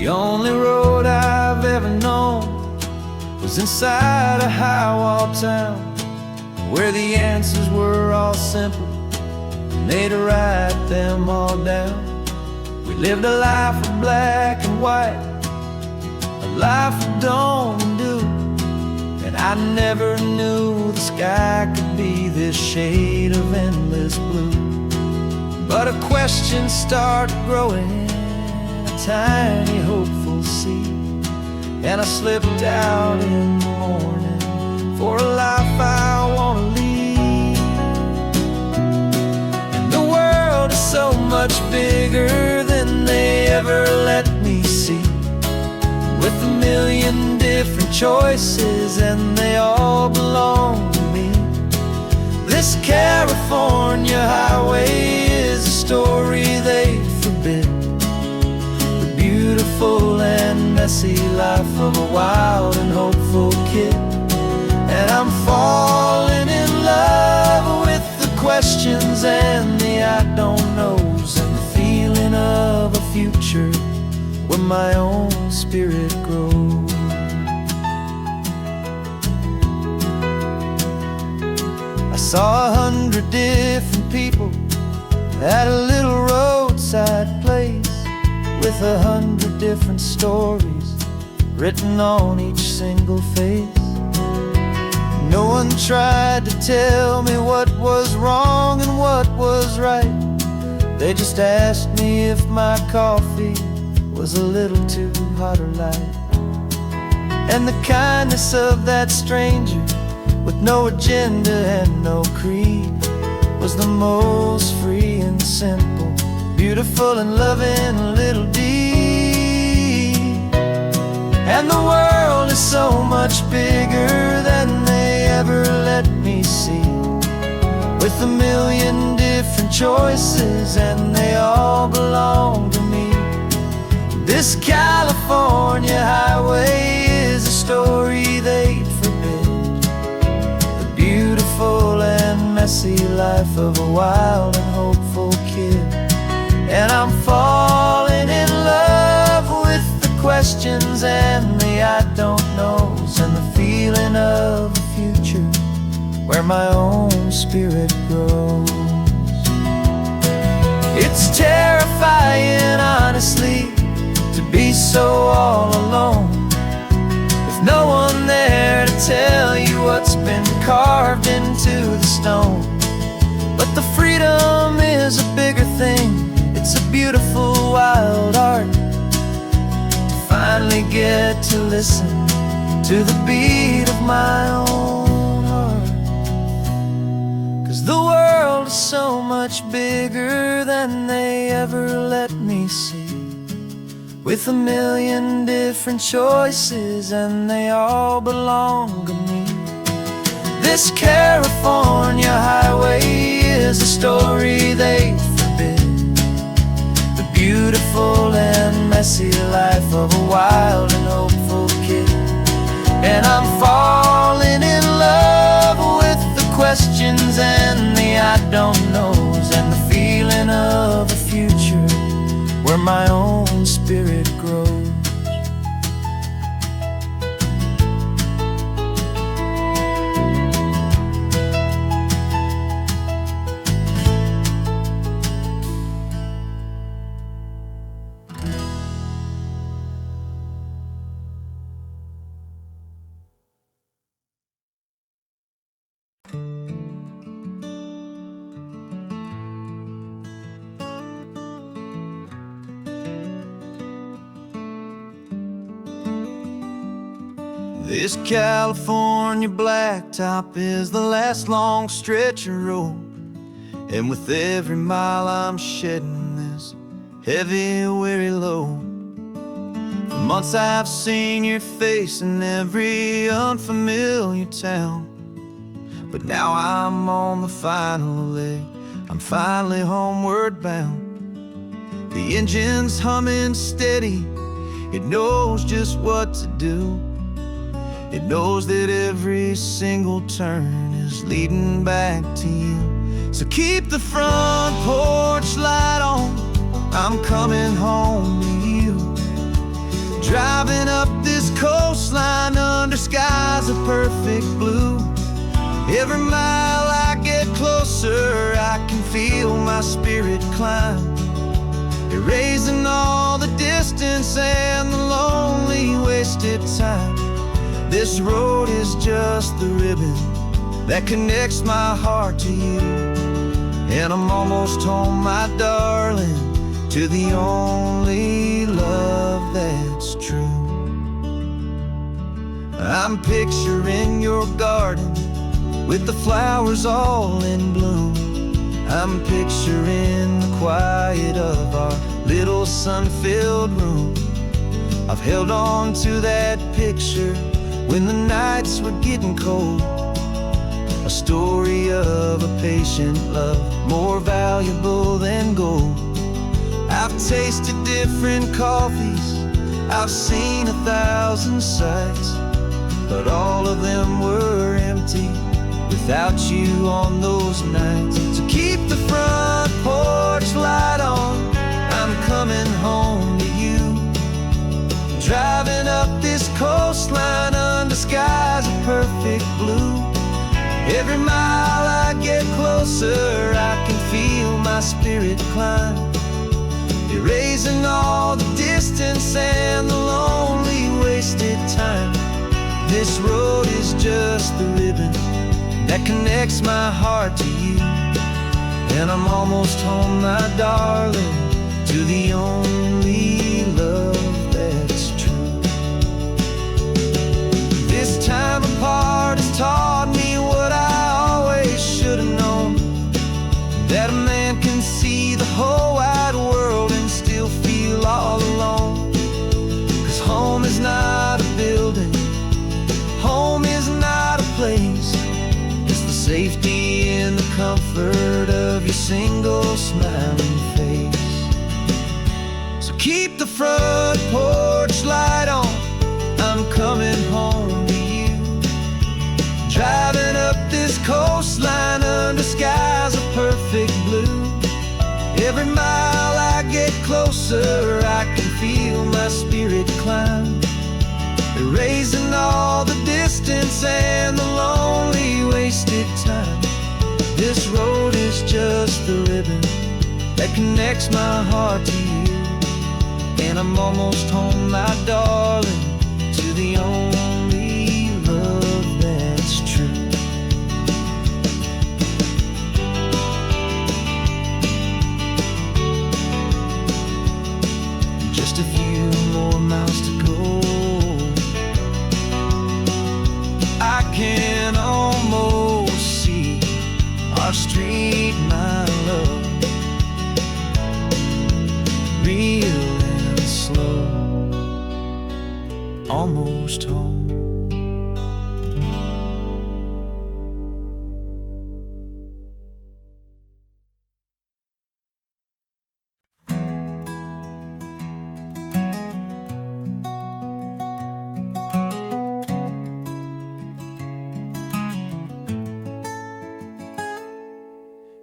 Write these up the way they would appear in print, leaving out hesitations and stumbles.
The only road I've ever known was inside a high-wall town, where the answers were all simple and they'd write them all down. We lived a life of black and white, a life of dawn and dew, and I never knew the sky could be this shade of endless blue. But a question started growing, a tiny hopeful seed, and I slipped out in the morning for a life I want to lead. And the world is so much bigger than they ever let me see, with a million different choices and they all belong to me. This California highway is a story they forbid, the beautiful and messy life of a wild and hopeful kid. And I'm falling in love with the questions and the I don't knows, and the feeling of a future where my own spirit grows. I saw 100 different people at a little roadside place, with 100 different stories written on each single face. No one tried to tell me what was wrong and what was right. They just asked me if my coffee was a little too hot or light. And the kindness of that stranger, with no agenda and no creed, was the most free and simple, beautiful and loving little deed. And the world is so much bigger than they ever let me see, with a million different choices and they all belong to me. This California highway is a story they'd forbid, the beautiful and messy life of a wild and hopeful kid. And I'm falling in love with the questions and the I don't knows, and the feeling of a future where my own spirit grows. It's terrifying, honestly, to be so all alone, with no one there to tell you what's been carved into the stone. But the freedom is a bigger thing, it's a beautiful wild art, to finally get to listen to the beat of my own heart. 'Cause the world is so much bigger than they ever let me see, with a million different choices and they all belong to me. This California highway is a story they forbid, the beautiful and messy life of a wild and hopeful kid. And I'm falling in love with the questions and the I don't knows, and the feeling of a future where my own spirit grows. This California blacktop is the last long stretch of road, and with every mile I'm shedding this heavy, weary load. For months I've seen your face in every unfamiliar town, but now I'm on the final leg, I'm finally homeward bound. The engine's humming steady, it knows just what to do. It knows that every single turn is leading back to you. So keep the front porch light on, I'm coming home to you. Driving up this coastline under skies of perfect blue. Every mile I get closer, I can feel my spirit climb, erasing all the distance and the lonely wasted time. This road is just the ribbon that connects my heart to you, and I'm almost home, my darling, to the only love that's true. I'm picturing your garden with the flowers all in bloom. I'm picturing the quiet of our little sun-filled room. I've held on to that picture when the nights were getting cold. A story of a patient love, more valuable than gold. I've tasted different coffees, I've seen 1,000 sights, but all of them were empty without you on those nights. So keep the front porch light on, I'm coming home to you. Driving up this coastline under skies of perfect blue. Every mile I get closer, I can feel my spirit climb, erasing all the distance and the lonely wasted time. This road is just the ribbon that connects my heart to you, and I'm almost home, my darling, to the only love that's true. This time apart has taught me what I always should have known, that a man can see the whole wide world and still feel all alone. 'Cause home is not a building, home is not a place, it's the safety and the comfort of your single smiling face. So keep the front porch light on, I'm coming home to you. Driving up this coastline under skies of perfect blue. Every mile I get closer, I can feel my spirit climb, erasing all the distance and the lonely wasted time. This road is just the ribbon that connects my heart to you, and I'm almost home, my darling, to the only love that's true. Just a few more miles to go, I can almost see our street, my love, real and slow, almost home.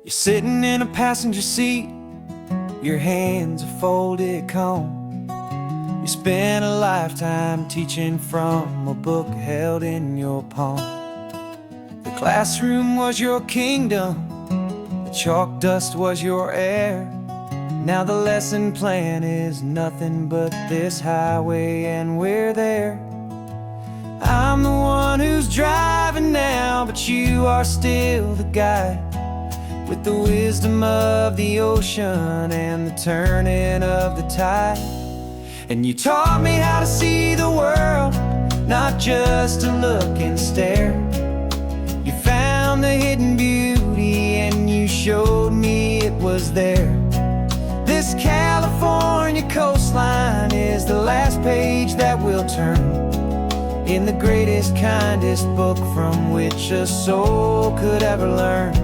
You're sitting in a passenger seat, your hands are folded calm. You spent a lifetime teaching from a book held in your palm. The classroom was your kingdom, the chalk dust was your air. Now the lesson plan is nothing but this highway, and we're there. I'm the one who's driving now, but you are still the guide, with the wisdom of the ocean and the turning of the tide. And you taught me how to see the world, not just to look and stare. You found the hidden beauty and you showed me it was there. This California coastline is the last page that we'll turn in the greatest, kindest book from which a soul could ever learn.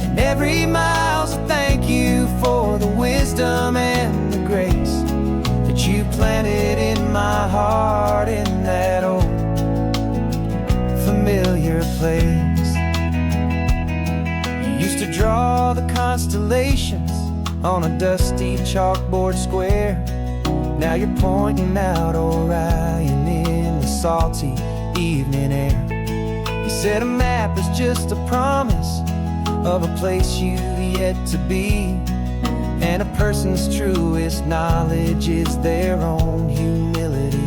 And every mile's a thank you for the wisdom and the grace that you planted in my heart in that old familiar place. You used to draw the constellations on a dusty chalkboard square, Now you're pointing out Orion in the salty evening air. You said a map is just a promise of a place you've yet to be, and a person's truest knowledge is their own humility.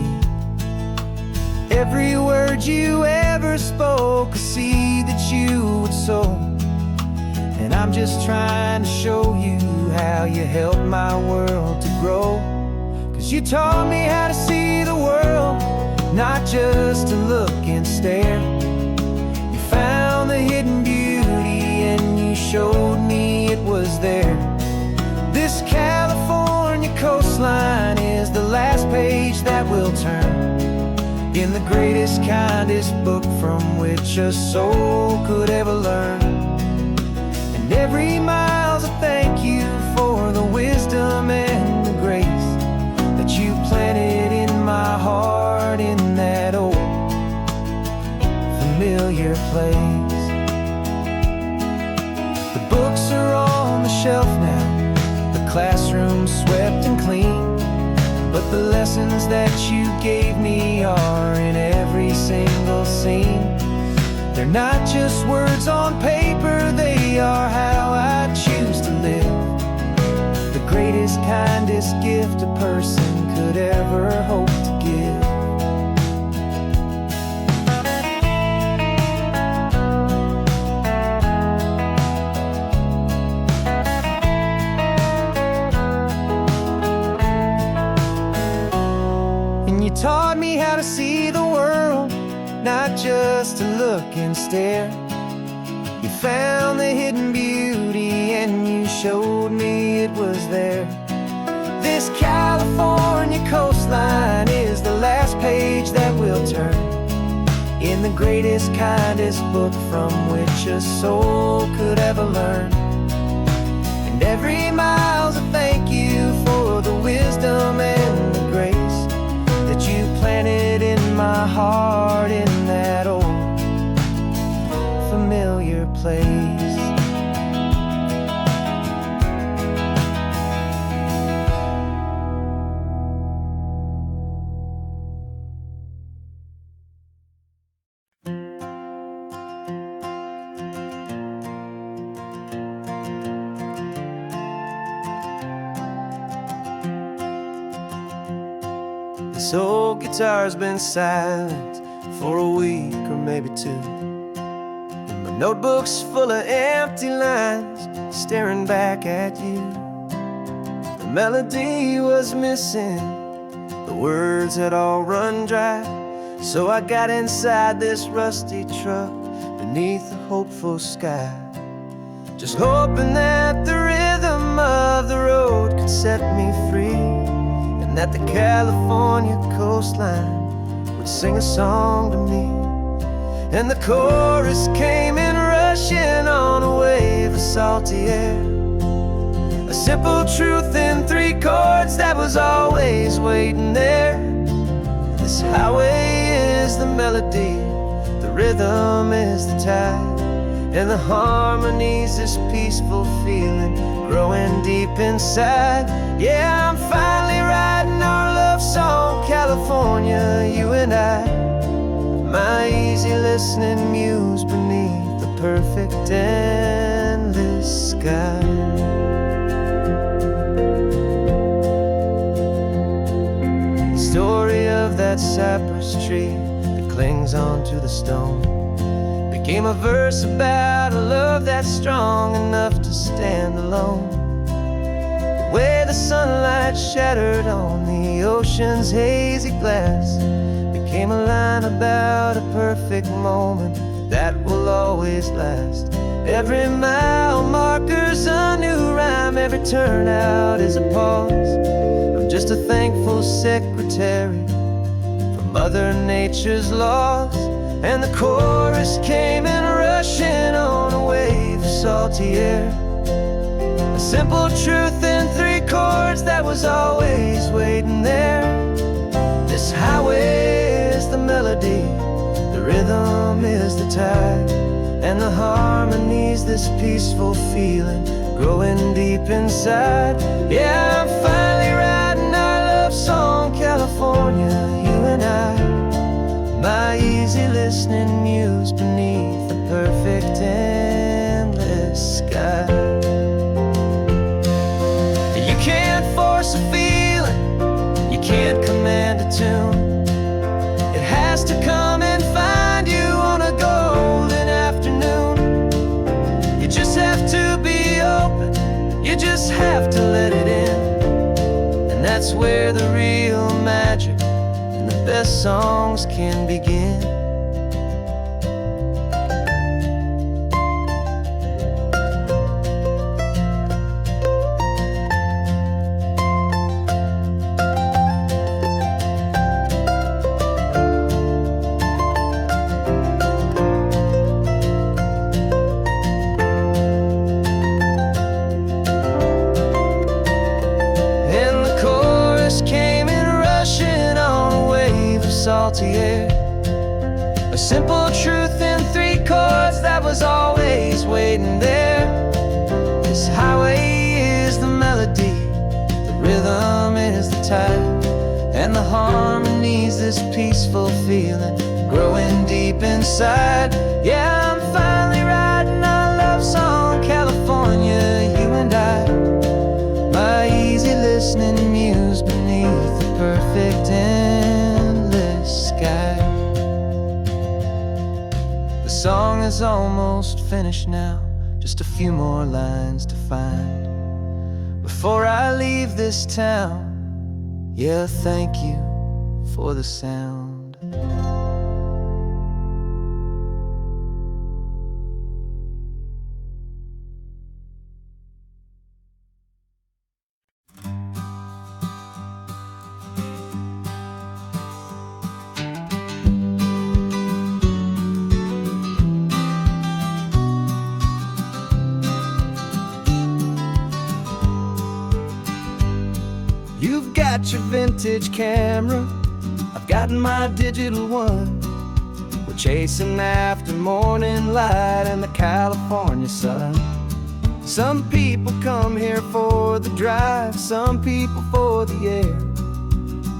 Every word you ever spoke, a seed that you would sow, and I'm just trying to show you how you helped my world to grow. 'Cause you taught me how to see the world, not just to look and stare. You found the hidden beauty and you showed me it was there. This California coastline is the last page that we'll turn in the greatest, kindest book from which a soul could ever learn. And every mile's a thank you for the wisdom and the grace that you planted in my heart in that old familiar place. The books are on the shelf now, the classroom swept and clean, but the lessons that you gave me are in every single scene. They're not just words on paper, they are how I choose to live. The greatest, kindest gift a person could ever hope to give. You taught me how to see the world, not just to look and stare. You found the hidden beauty and you showed me it was there. This California coastline is the last page that we'll turn in the greatest, kindest book from which a soul could ever learn. And every mile's a thank you for the wisdom and the grace that you planted in my heart in that old familiar place. This old guitar's been silent for a week or maybe two, and my notebook's full of empty lines staring back at you. The melody was missing, the words had all run dry, so I got inside this rusty truck beneath a hopeful sky, just hoping that the rhythm of the road could set me free, that the California coastline would sing a song to me. And the chorus came in rushing on a wave of salty air, a simple truth in 3 chords that was always waiting there. This highway is the melody, the rhythm is the tide, and the harmony's this peaceful feeling growing deep inside. Yeah, I'm finally writing our love song, California, you and I, my easy listening muse beneath the perfect endless sky. The story of that cypress tree that clings onto the stone became a verse about a love that's strong enough to stand alone. The way the sunlight shattered on the ocean's hazy glass became a line about a perfect moment that will always last. Every mile marker's a new rhyme, every turnout is a pause. I'm just a thankful secretary for Mother Nature's laws. And the chorus came in rushing on a wave of salty air, a simple truth in 3 chords that was always waiting there. This highway is the melody, the rhythm is the tide, and the harmony's this peaceful feeling growing deep inside. Yeah, I'm finally writing our love song, California, you and I, my easy listening muse beneath the perfect endless sky. You can't force a feeling, you can't command a tune. It has to come and find you on a golden afternoon. You just have to be open, you just have to let it in. And that's where the real magic and the best songs can begin. Salty air, a simple truth in 3 chords that was always waiting there. This highway is the melody, the rhythm is the tide, and the harmony's this peaceful feeling growing deep inside. Yeah, I'm finally writing our love song, California, you and I, my easy listening muse beneath the perfect sky. The song is almost finished now, just a few more lines to find before I leave this town. Yeah, thank you for the sound. You've got your vintage camera, I've got my digital one. We're chasing after morning light and the California sun. Some people come here for the drive, some people for the air.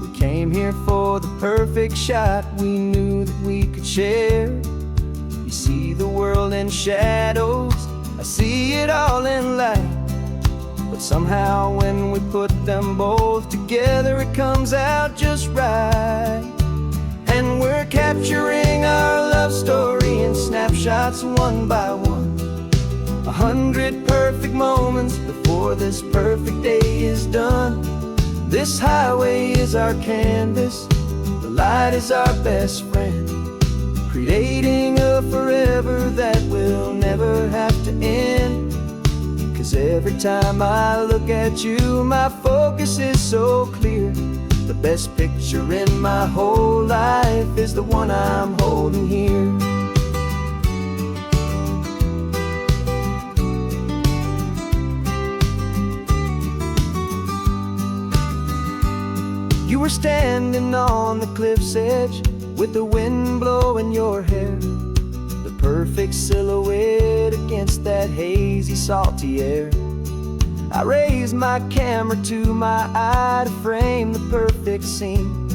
We came here for the perfect shot we knew that we could share. You see the world in shadows, I see it all in light. But somehow when we put them both together, it comes out just right. And we're capturing our love story in snapshots one by one. 100 perfect moments before this perfect day is done. This highway is our canvas, the light is our best friend, creating a forever that will never have to end. 'Cause every time I look at you, my focus is so clear. The best picture in my whole life is the one I'm holding here. You were standing on the cliff's edge with the wind blowing your hair, the perfect silhouette against that hazy, salty air. I raised my camera to my eye to frame the perfect scene,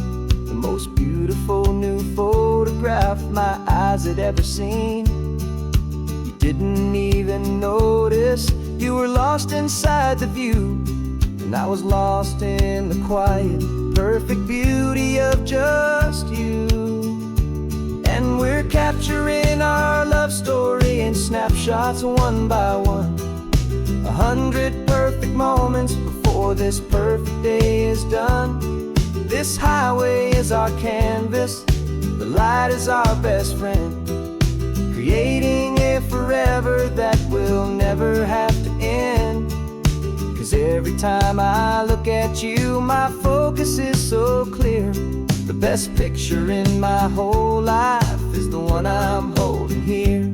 the most beautiful new photograph my eyes had ever seen. You didn't even notice, you were lost inside the view, and I was lost in the quiet, perfect beauty of just you. And we're capturing our love story in snapshots one by one. 100 perfect moments before this perfect day is done. This highway is our canvas, the light is our best friend, creating a forever that will never have to end. 'Cause every time I look at you, my focus is so clear. The best picture in my whole life is the one I'm holding here.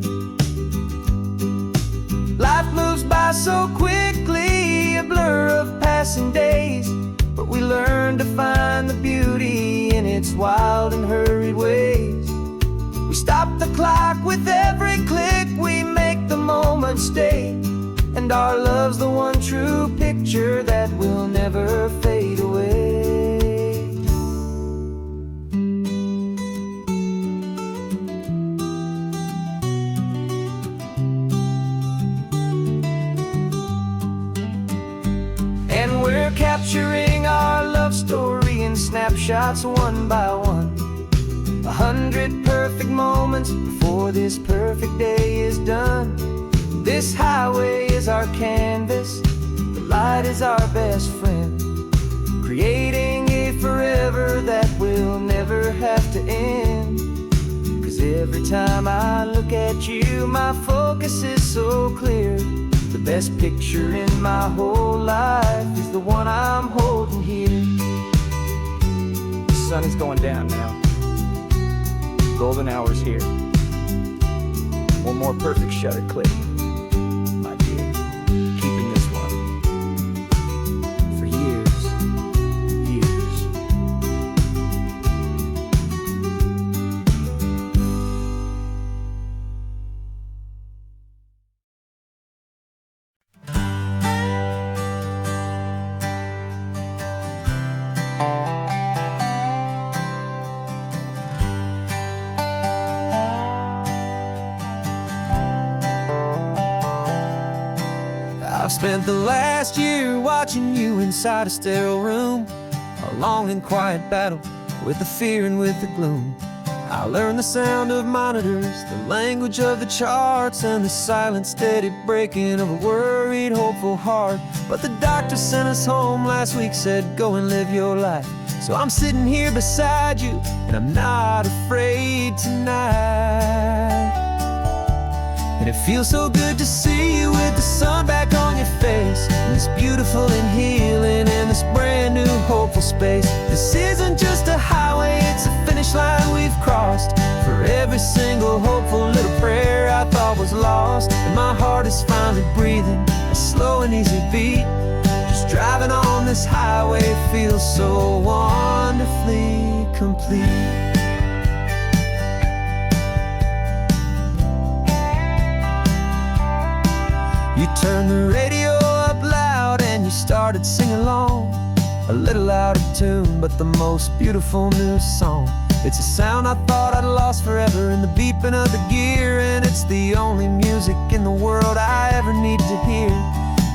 Life moves by so quickly, a blur of passing days, but we learn to find the beauty in its wild and hurried ways. We stop the clock with every click, we make the moment stay, and our love's the one true picture that will never fade away. snapshots one by one. 100 perfect moments before this perfect day is done. This highway is our canvas, the light is our best friend, creating a forever that will never have to end. 'Cause every time I look at you, my focus is so clear. The best picture in my whole life is the one I'm holding here. The sun is going down now. Golden hour's here. One more perfect shutter click, my dear. Keeping this one for years, years. I've spent the last year watching you inside a sterile room, a long and quiet battle with the fear and with the gloom. I learned the sound of monitors, the language of the charts, and the silent, steady breaking of a worried, hopeful heart. But the doctor sent us home last week, said go and live your life. So I'm sitting here beside you, and I'm not afraid tonight. And it feels so good to see you with the sun back on your face, and this beautiful and healing in this brand new hopeful space. This isn't just a highway, it's a finish line we've crossed. For every single hopeful little prayer I thought was lost, and my heart is finally breathing a slow and easy beat. Just driving on this highway feels so wonderfully complete. You turned the radio up loud and you started singing along, a little out of tune, but the most beautiful new song. It's a sound I thought I'd lost forever in the beeping of the gear, and it's the only music in the world I ever need to hear.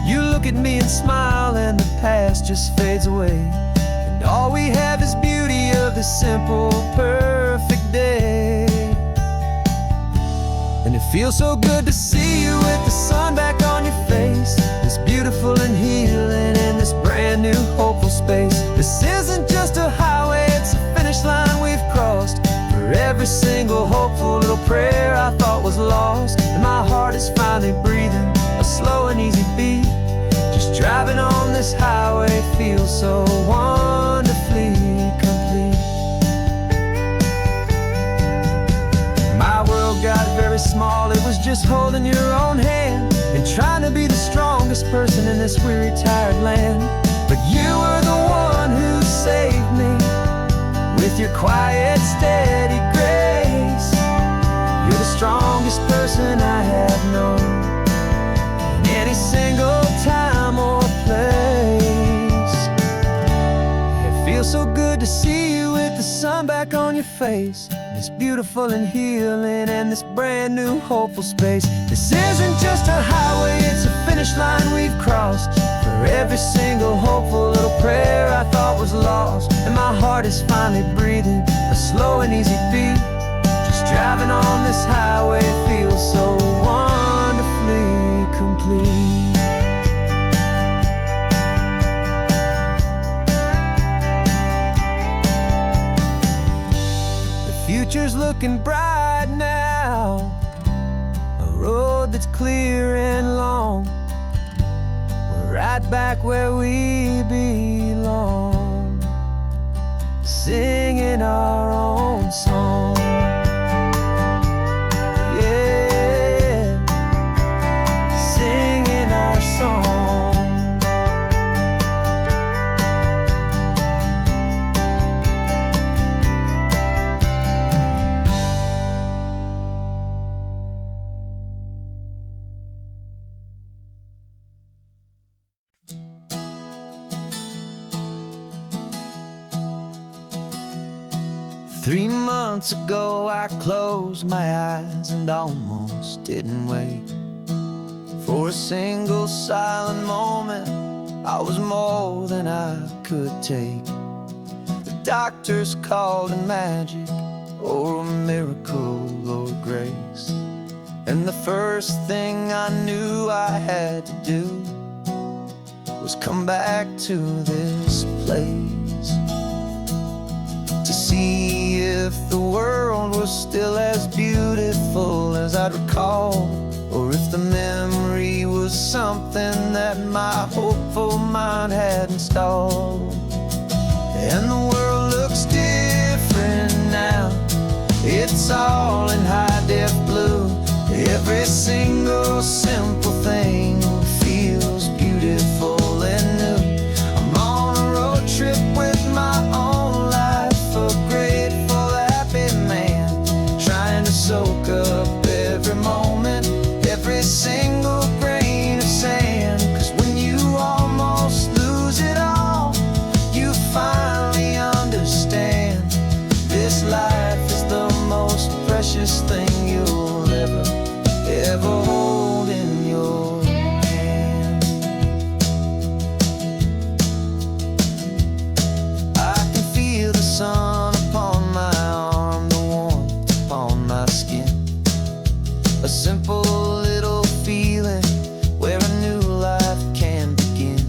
You look at me and smile and the past just fades away, and all we have is beauty of this simple, perfect day. And it feels so good to see you with the sun back on your face, this beautiful and healing in this brand new hopeful space. This isn't just a highway, it's a finish line we've crossed. For every single hopeful little prayer I thought was lost, and my heart is finally breathing a slow and easy beat. Just driving on this highway feels so wonderfully complete. My world got very small, it was just holding your own hand and trying to be the strongest person in this weary, tired land. But you were the one who saved me with your quiet, steady grace. You're the strongest person I have known in any single time or place. It feels so good to see you with the sun back on your face, this beautiful and healing and this brand new hopeful space. This isn't just a highway, it's a finish line we've crossed. For every single hopeful little prayer I thought was lost, and my heart is finally breathing a slow and easy beat. Just driving on this highway feels so wonderfully complete. Future's looking bright now, a road that's clear and long. We're right back where we belong, singing our own song. Yeah, singing our song. Three months ago I closed my eyes and almost didn't wait for a single silent moment. I was more than I could take. The doctors called it magic, or a miracle, or grace. And the first thing I knew I had to do was come back to this place, to see if the world was still as beautiful as I'd recall, or if the memory was something that my hopeful mind had installed. And the world looks different now, it's all in high-def blue. Every single simple thing feels beautiful and new. I'm on a road trip with my own life, a grateful, happy man, trying to soak up every moment, every single grain of sand. 'Cause when you almost lose it all, you finally understand this life is the most precious thing you'll ever hold in your hand. I can feel the sun upon my arm, the warmth upon my skin, a simple little feeling where a new life can begin.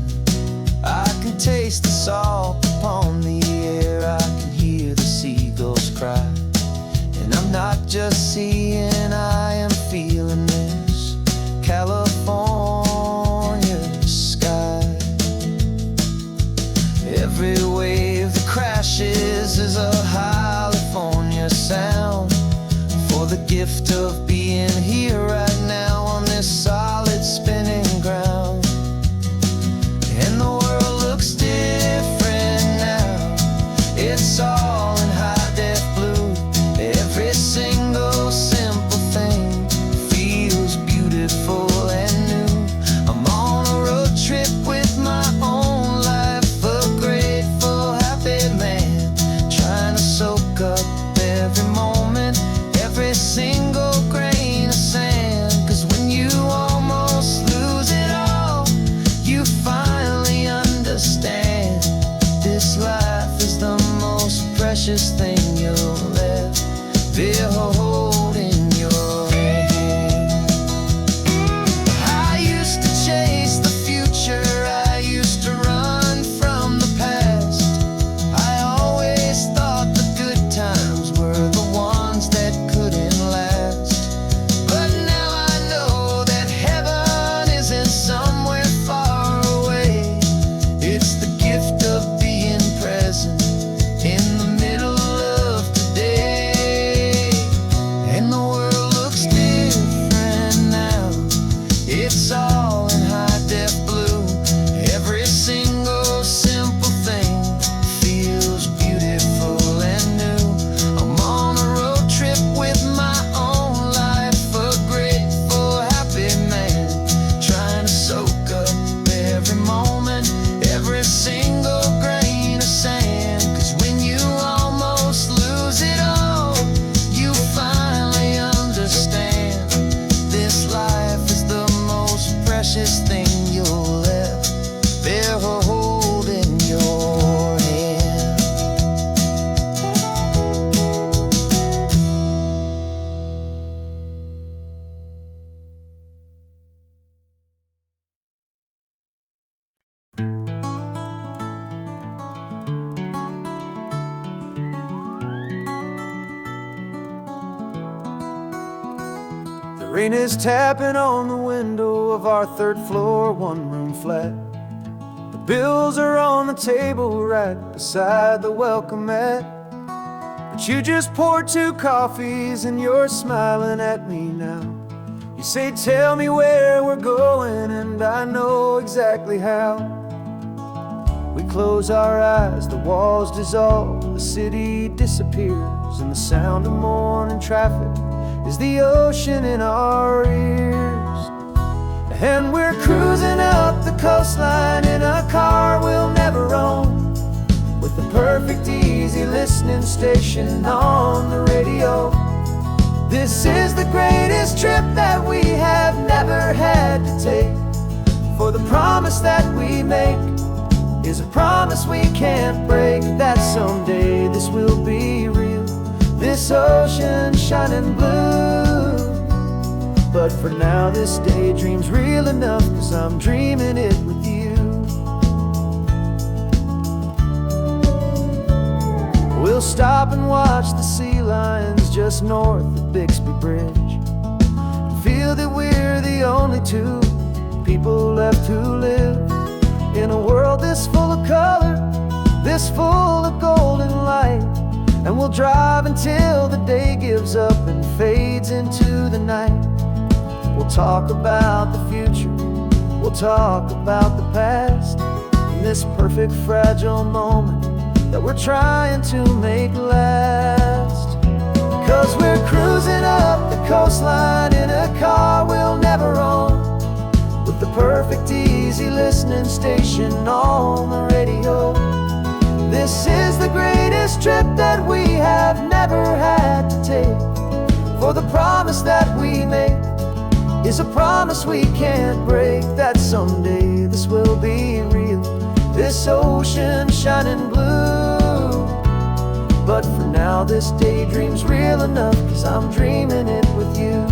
I can taste the salt upon the air, I can hear the seagulls cry, and I'm not just seeing, I am feeling this California sky. Every wave that crashes is a California sound, for the gift of being here right now on this solid spinning ground. And the world looks different now, it's all in high-def blue. Every single simple thing feels beautiful and new. I'm on a road trip with my own life, a grateful, happy man, trying to soak up every moment, every single grain of sand. 'Cause when you almost lose it all, you finally understand this life is the most precious thing you'll ever hold in your hand. I used to chase the future, I used to run from the past. I always thought the good times were the ones that couldn't last. But now I know that heaven isn't somewhere far away. It's the gift of being present in the middle of today. And the world looks different now, it's all in high-def blue. Every single simple thing feels beautiful and new. I'm on a road trip with my own life, a grateful, happy man, trying to soak up every moment, every single grain of sand. 'Cause when you almost lose it all, you finally understand this life is the most precious thing you'll ever hold in your hand. The rain is tapping on the window of our third floor, one-room flat. The bills are on the table right beside the welcome mat. But you just poured 2 coffees and you're smiling at me now. You say, tell me where we're going, and I know exactly how. We close our eyes, the walls dissolve, the city disappears, and the sound of morning traffic is the ocean in our ears. And we're cruising up the coastline in a car we'll never own, with the perfect easy listening station on the radio. This is the greatest trip that we have never had to take, for the promise that we make is a promise we can't break, that someday this will be real, this ocean shining blue. But for now this daydream's real enough, 'cause I'm dreaming it with you. We'll stop and watch the sea lions just north of Bixby Bridge, and feel that we're the only two people left who live in a world this full of color, this full of golden light. And we'll drive until the day gives up and fades into the night. We'll talk about the future, we'll talk about the past, in this perfect fragile moment that we're trying to make last. 'Cause we're cruising up the coastline in a car we'll never own, with the perfect easy listening station on the radio. This is the greatest trip that we have never had to take, for the promise that we make is a promise we can't break, that someday this will be real, this ocean shining blue. But for now this daydream's real enough, 'cause I'm dreaming it with you.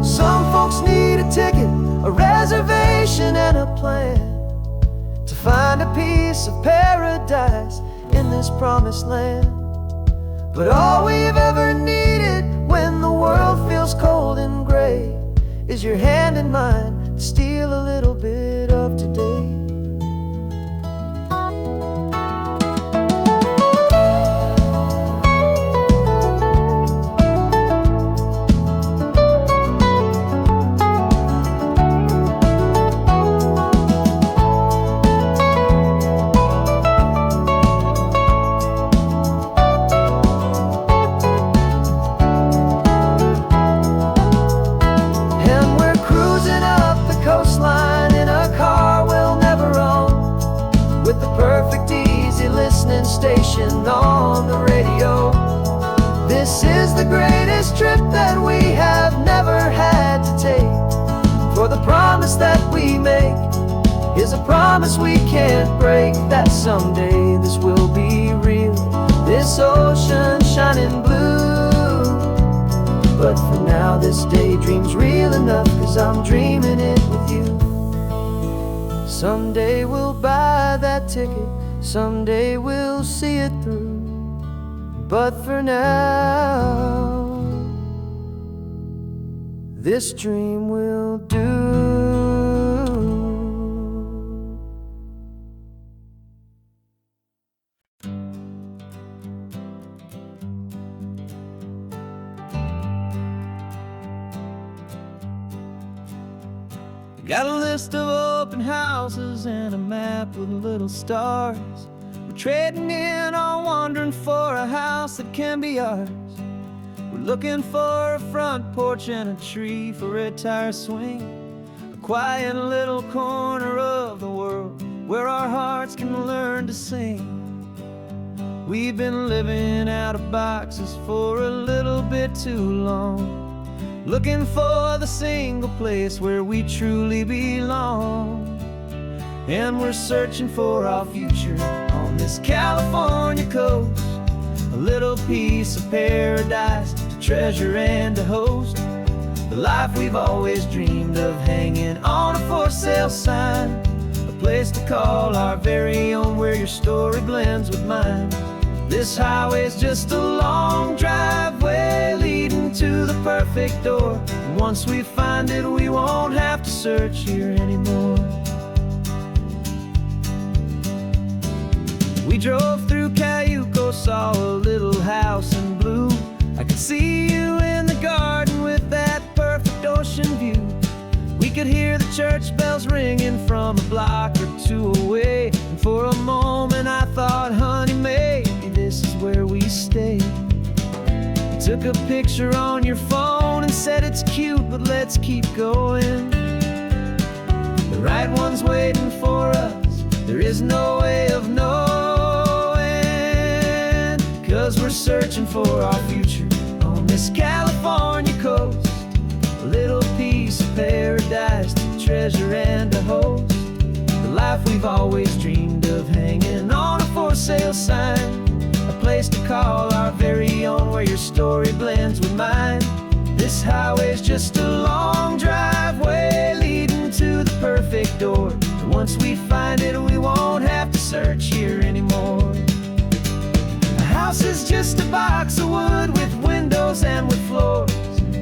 Some folks need a ticket, a reservation and a plan, to find a piece of paradise in this promised land. But all we've ever needed when the world feels cold and gray is your hand in mine to steal a little bit of today. Station on the radio. This is the greatest trip that we have never had to take, for the promise that we make is a promise we can't break, that someday this will be real, this ocean shining blue. But for now this daydream's real enough, 'cause I'm dreaming it with you. Someday we'll buy that ticket, someday we'll see it through. But for now, this dream will do. Got a list of open houses and a map with little stars. We're trading in on wandering for a house that can be ours. We're looking for a front porch and a tree for a tire swing, a quiet little corner of the world where our hearts can learn to sing. We've been living out of boxes for a little bit too long, looking for the single place where we truly belong. And we're searching for our future on this California coast, a little piece of paradise to treasure and to host, the life we've always dreamed of, hanging on a for sale sign, a place to call our very own, where your story blends with mine. This highway's just a long driveway leading to the perfect door, and once we find it we won't have to search here anymore. We drove through Cayuco, saw a little house in blue. I could see you in the garden with that perfect ocean view. We could hear the church bells ringing from a block or two away, and for a moment I thought, honey, maybe this is where we stay. You took a picture on your phone and said it's cute, but let's keep going. The right one's waiting for us, there is no way of knowing, 'cause we're searching for our future on this California coast, a little piece of paradise to treasure and to host, the life life we've always dreamed of, hanging on a for sale sign. A place to call our very own, where your story blends with mine. This highway's just a long driveway leading to the perfect door. And once we find it, we won't have to search here anymore. A house is just a box of wood with windows and with floors,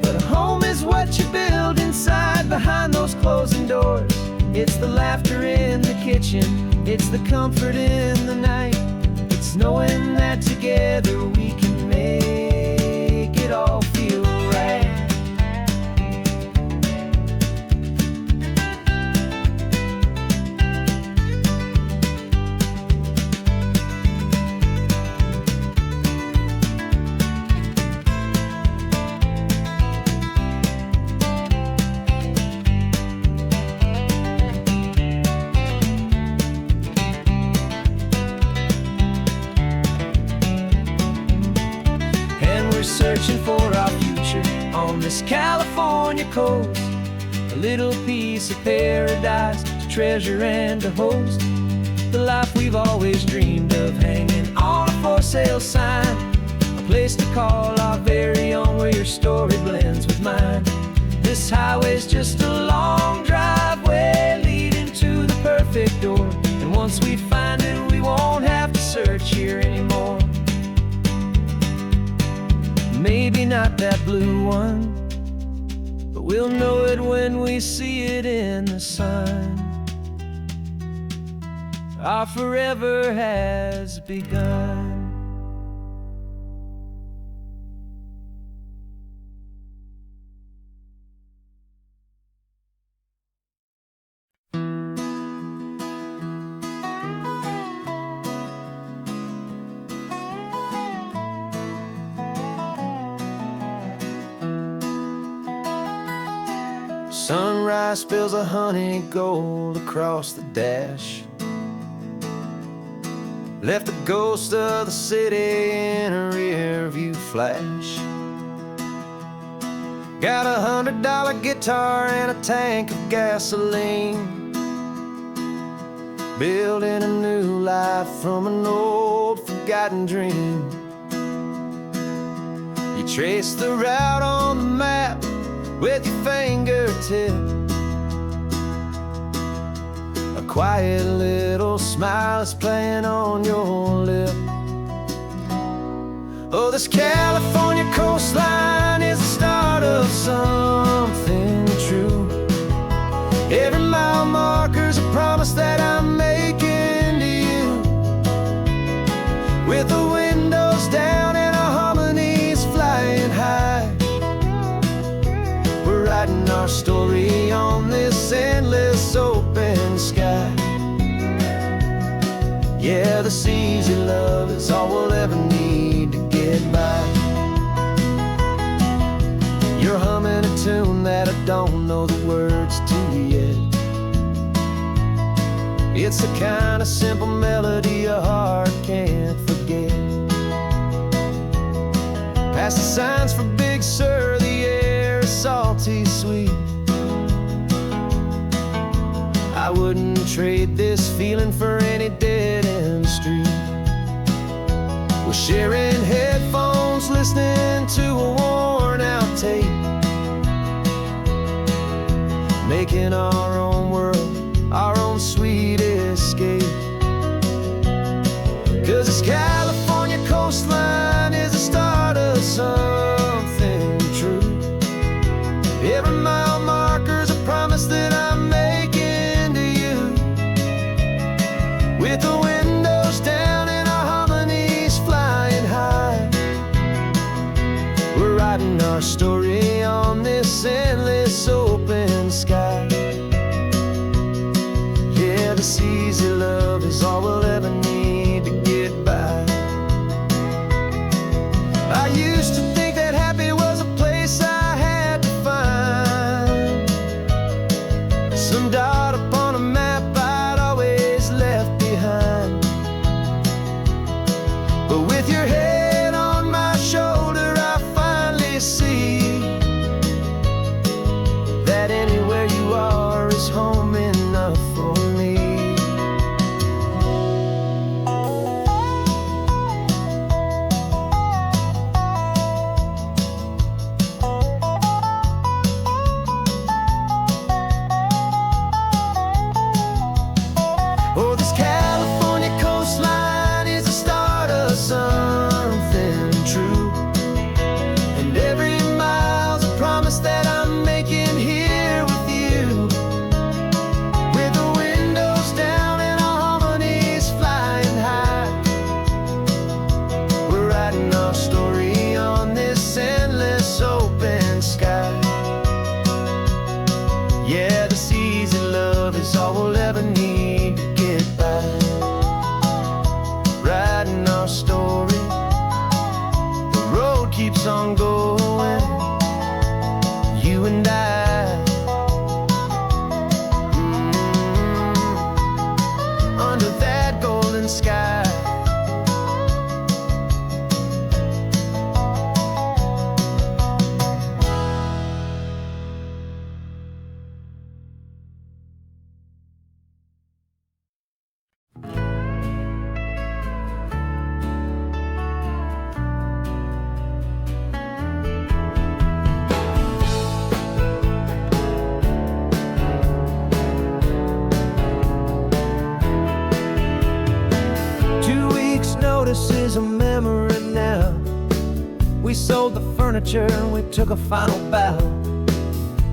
but a home is what you build inside behind those closing doors. It's the laughter in the kitchen, it's the comfort in the night. It's knowing that together we can make it all feel right. Searching for our future on this California coast, a little piece of paradise to treasure and to host. The life we've always dreamed of, hanging on a for sale sign. A place to call our very own, where your story blends with mine. This highway's just a long driveway leading to the perfect door. And once we find it, we won't have to search here anymore. Maybe not that blue one, but we'll know it when we see it in the sun. Our forever has begun. Sunrise spills a honey gold across the dash, left the ghost of the city in a rear view flash. Got $100 guitar and a tank of gasoline, building a new life from an old forgotten dream. You trace the route on the map with your fingertip, a quiet little smile is playing on your lip. Oh, this California coastline is the start of something true. Every mile marker's a promise that I'm making to you, with the windows down and our harmonies flying high. Writing our story on this endless open sky. Yeah, this easy love is all we'll ever need to get by. You're humming a tune that I don't know the words to yet. It's the kind of simple melody your heart can't forget. Past the signs for Big Sur, the air is salty sweet. I wouldn't trade this feeling for any dead-end street. We're sharing headphones, listening to a worn-out tape, making our own world, our own sweet escape. 'Cause this California coastline is the start of something true. Every mile marker's a promise that I'm making to you, with the windows down and our harmonies flying high. We're writing our story on this endless open sky. Yeah, this easy love is all we'll ever need to get by. I used to think that happy was a place I had to find, some dot upon a map I'd always left behind. But with your head on my shoulder, I finally see that anywhere you are is home enough for me. song going, you and I, under that golden sky. Notice is a memory now. We sold the furniture and we took a final bow.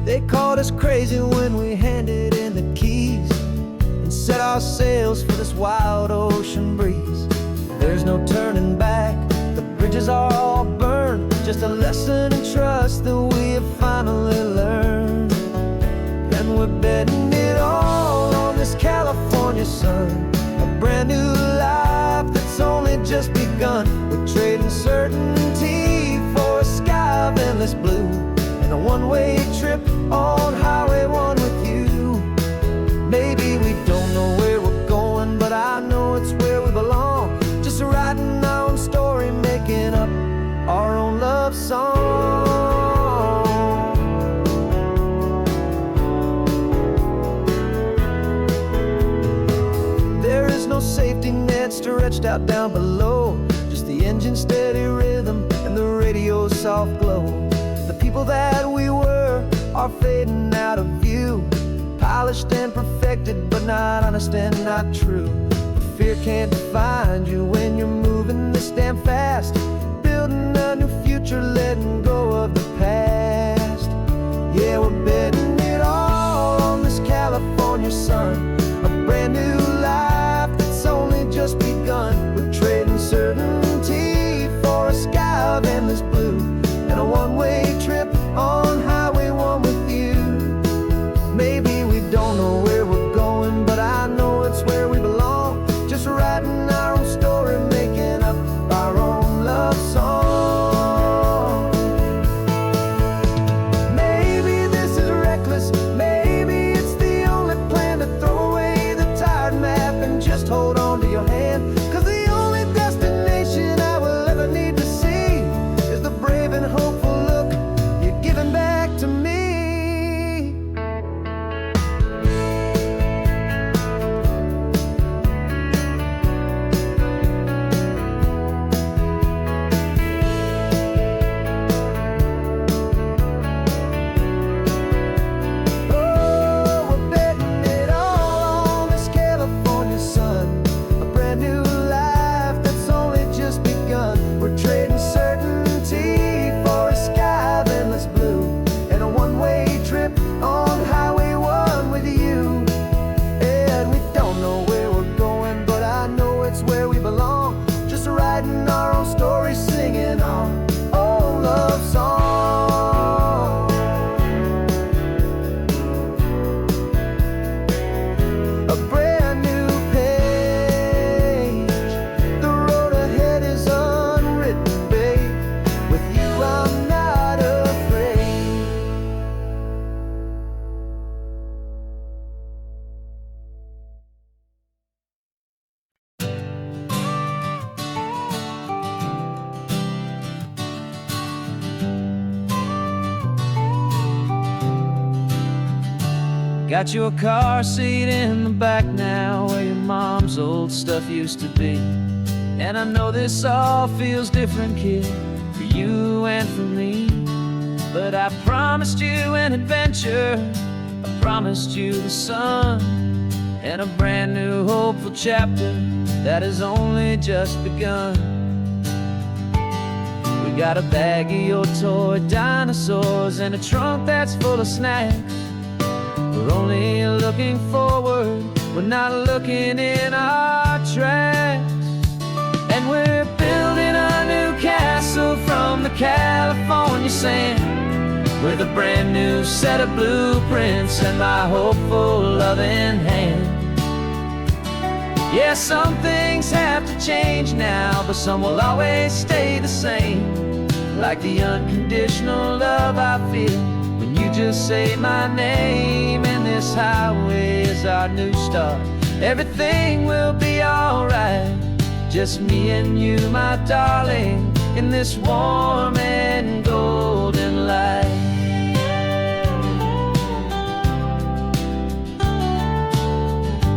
They called us crazy when we handed in the keys and set our sails for this wild ocean breeze. There's no turning back, the bridges are all burned. Just a lesson in trust that we have finally learned. And we're betting it all on this California sun, a brand new life that's only just begun. We're trading certainty for a sky of endless blue and a one-way trip on Highway 1 with you. Maybe we don't know where we're going, but I know it's where we belong. Just writing our own story, making up our own love song. There is no safety net stretched out down below, just the engine's steady rhythm and the radio's soft glow. The people that we were are fading out of view, polished and perfected, but not honest and not true. Fear can't define you when you're moving this damn fast, building a new future, letting go of the past. Yeah, we're betting it all on this California sun, a brand new life that's only just begun. We're trading certainty for a sky of endless blue and a one-way trip on Highway 1 with you. Maybe we don't know where we're going, but I know it's where we belong. Just writing our own story, making up our own love song. Maybe this is reckless, maybe it's the only plan to throw away the tired map and just hold on to your hand. 'Cause the only destination I will ever need to see is the brave and hopeful look you're giving back to me. Got your car seat in the back now, where your mom's old stuff used to be. And I know this all feels different, kid, for you and for me. But I promised you an adventure, I promised you the sun, and a brand new hopeful chapter that has only just begun. We got a bag of your toy dinosaurs and a trunk that's full of snacks. We're only looking forward, we're not looking in our tracks. And we're building a new castle from the California sand, with a brand new set of blueprints and my hopeful loving hand. Yeah, some things have to change now, but some will always stay the same. like the unconditional love I feel when you just say my name. And this highway is our new start. Everything will be alright, just me and you, my darling, in this warm and golden light.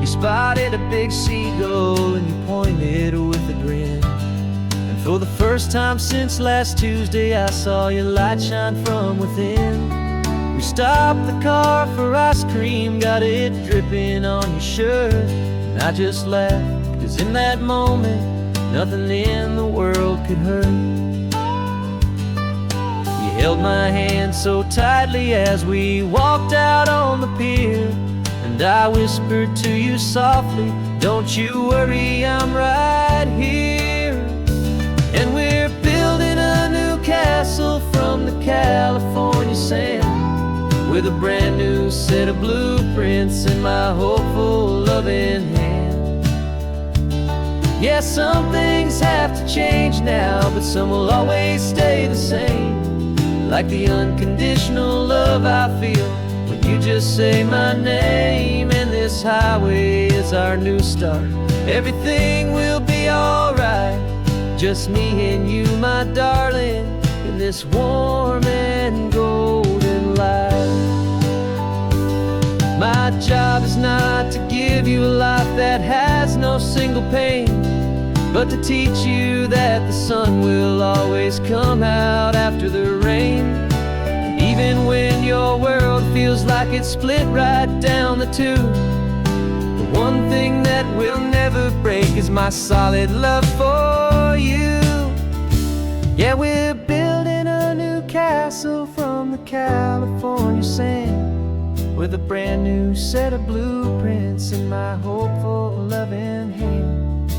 You spotted a big seagull and you pointed with a grin. And for the first time since last Tuesday, I saw your light shine from within. We stopped the car for ice cream, got it dripping on your shirt. And I just laughed, 'cause in that moment, nothing in the world could hurt. You held my hand so tightly as we walked out on the pier. And I whispered to you softly, don't you worry, I'm right here. And we're building a new castle from the California sand, with a brand new set of blueprints in my hopeful, loving hand. Yeah, some things have to change now, but some will always stay the same, like the unconditional love I feel when you just say my name. And this highway is our new start. Everything will be alright, just me and you, my darling, in this warm and golden light. My job is not to give you a life that has no single pain, but to teach you that the sun will always come out after the rain. And even when your world feels like it's split right down the two, the one thing that will never break is my solid love for you. Yeah, we're building a new castle from the California sand, with a brand new set of blueprints in my hopeful, loving hand.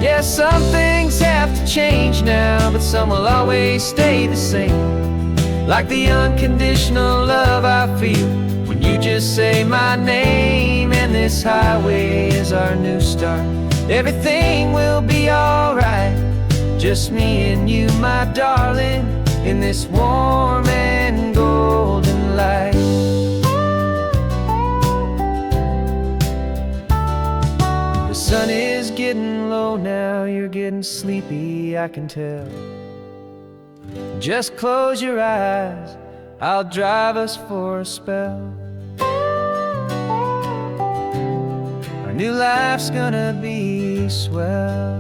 Yeah, some things have to change now, but some will always stay the same, like the unconditional love I feel when you just say my name. And this highway is our new start. Everything will be alright, just me and you, my darling, in this warm and golden light. The sun is getting low now, you're getting sleepy, I can tell. Just close your eyes, I'll drive us for a spell. Our new life's gonna be swell.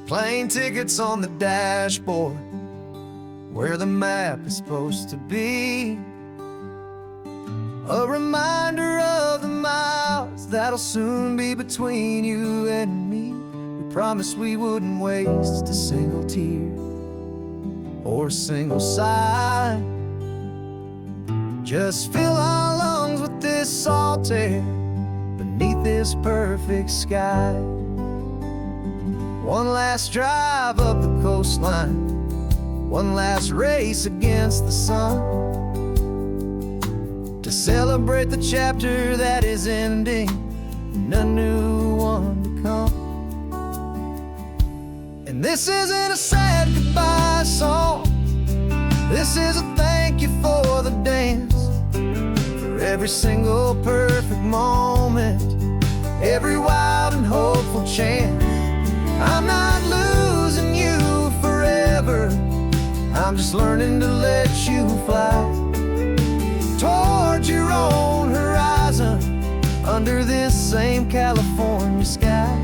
Plane tickets on the dashboard, where the map is supposed to be. A reminder of the miles that'll soon be between you and me. We promised we wouldn't waste a single tear or a single sigh. Just fill our lungs with this salt air beneath this perfect sky. One last drive up the coastline, one last race against the sun, to celebrate the chapter that is ending and a new one to come. And this isn't a sad goodbye song, this is a thank you for the dance, for every single perfect moment, every wild and hopeful chance. I'm not losing you forever, I'm just learning to let you fly towards your own horizon, under this same California sky.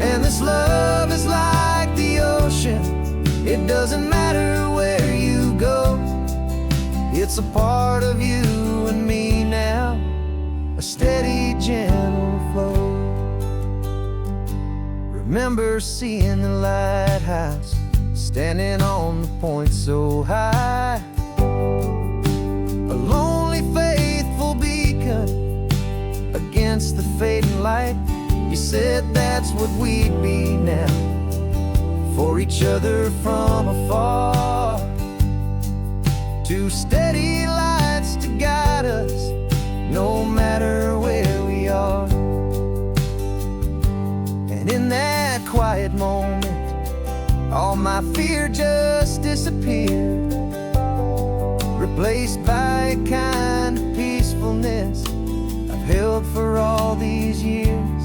And this love is like the ocean, it doesn't matter where you go, it's a part of you and me now, a steady, gentle flow. Remember seeing the lighthouse, standing on the point so high, a lonely, faithful beacon against the fading light. You said that's what we'd be now, for each other from afar, two steady lights together All my fear just disappeared, replaced by a kind of peacefulness I've held for all these years.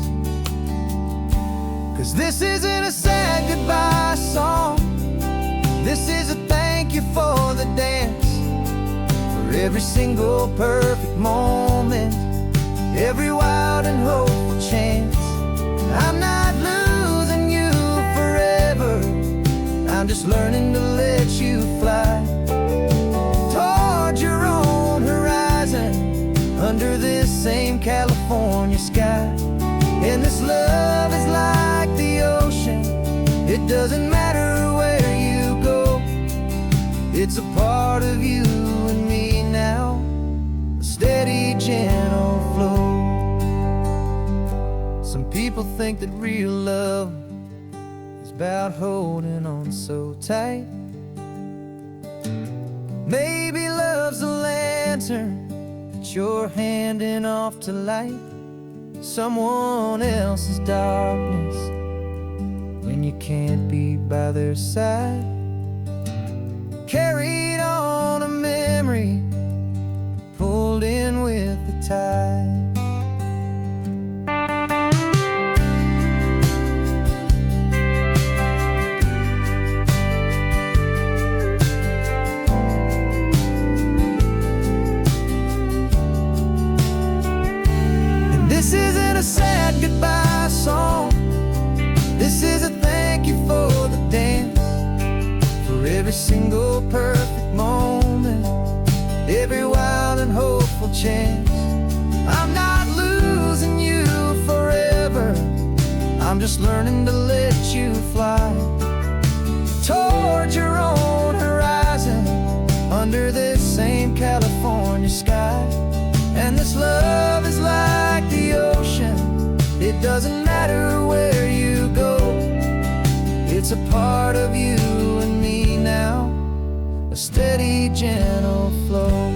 'Cause this isn't a sad goodbye song, this is a thank you for the dance, for every single perfect moment, every wild and hopeful chance. I'm not losing you forever, I'm just learning to let you fly toward your own horizon, under this same California sky. And this love is like the ocean, it doesn't matter where you go, it's a part of you and me now, a steady, gentle flow. Some people think that real love is about holding on so tight. Maybe love's a lantern that you're handing off to light someone else's darkness when you can't be by their side. Carried on a memory, pulled in with the tide. This isn't a sad goodbye song, this is a thank you for the dance, for every single perfect moment, every wild and hopeful chance. I'm not losing you forever, I'm just learning to let you fly toward your own horizon, under this same California sky. And this love is like the ocean, it doesn't matter where you go, it's a part of you and me now, a steady, gentle flow.